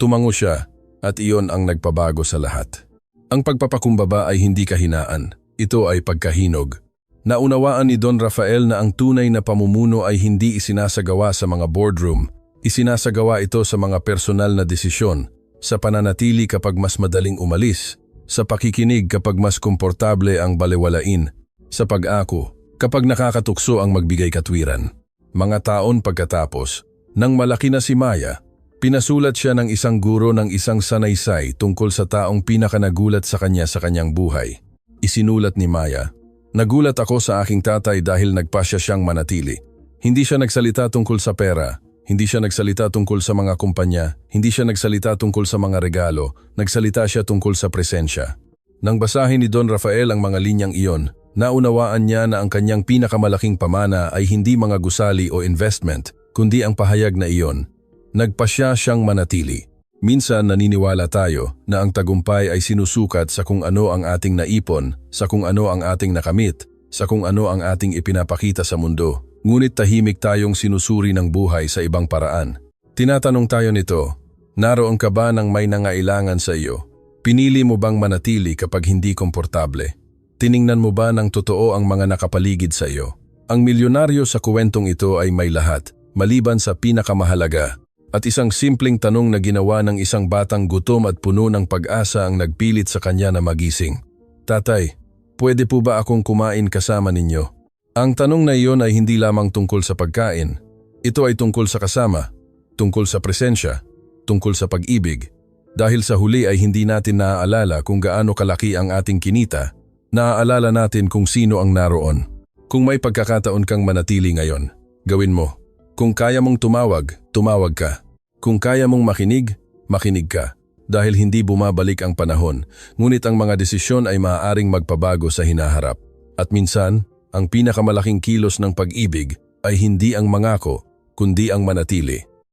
Tumango siya at iyon ang nagpabago sa lahat. Ang pagpapakumbaba ay hindi kahinaan. Ito ay pagkahinog. Naunawaan ni Don Rafael na ang tunay na pamumuno ay hindi isinasagawa sa mga boardroom. Isinasagawa ito sa mga personal na desisyon. Sa pananatili kapag mas madaling umalis, sa pakikinig kapag mas komportable ang balewalain, sa pag-ako kapag nakakatukso ang magbigay katwiran. Mga taon pagkatapos, nang malaki na si Maya, pinasulat siya ng isang guro ng isang sanaysay tungkol sa taong pinakanagulat sa kanyang buhay. Isinulat ni Maya, nagulat ako sa aking tatay dahil nagpasya siyang manatili. Hindi siya nagsalita tungkol sa pera. Hindi siya nagsalita tungkol sa mga kumpanya, hindi siya nagsalita tungkol sa mga regalo, nagsalita siya tungkol sa presensya. Nang basahin ni Don Rafael ang mga linyang iyon, naunawaan niya na ang kanyang pinakamalaking pamana ay hindi mga gusali o investment, kundi ang pahayag na iyon. Nagpasya siyang manatili. Minsan naniniwala tayo na ang tagumpay ay sinusukat sa kung ano ang ating naipon, sa kung ano ang ating nakamit, sa kung ano ang ating ipinapakita sa mundo. Ngunit tahimik tayong sinusuri ng buhay sa ibang paraan. Tinatanong tayo nito, naroon ka ba nang may nangailangan sa iyo? Pinili mo bang manatili kapag hindi komportable? Tiningnan mo ba ng totoo ang mga nakapaligid sa iyo? Ang milyonaryo sa kwentong ito ay may lahat, maliban sa pinakamahalaga. At isang simpleng tanong na ginawa ng isang batang gutom at puno ng pag-asa ang nagpilit sa kanya na magising. Tatay, pwede po ba akong kumain kasama ninyo? Ang tanong na iyon ay hindi lamang tungkol sa pagkain. Ito ay tungkol sa kasama, tungkol sa presensya, tungkol sa pag-ibig. Dahil sa huli ay hindi natin naaalala kung gaano kalaki ang ating kinita, naaalala natin kung sino ang naroon. Kung may pagkakataon kang manatili ngayon, gawin mo. Kung kaya mong tumawag, tumawag ka. Kung kaya mong makinig, makinig ka. Dahil hindi bumabalik ang panahon, ngunit ang mga desisyon ay maaaring magpabago sa hinaharap. At minsan, ang pinakamalaking kilos ng pag-ibig ay hindi ang mangako, kundi ang manatili.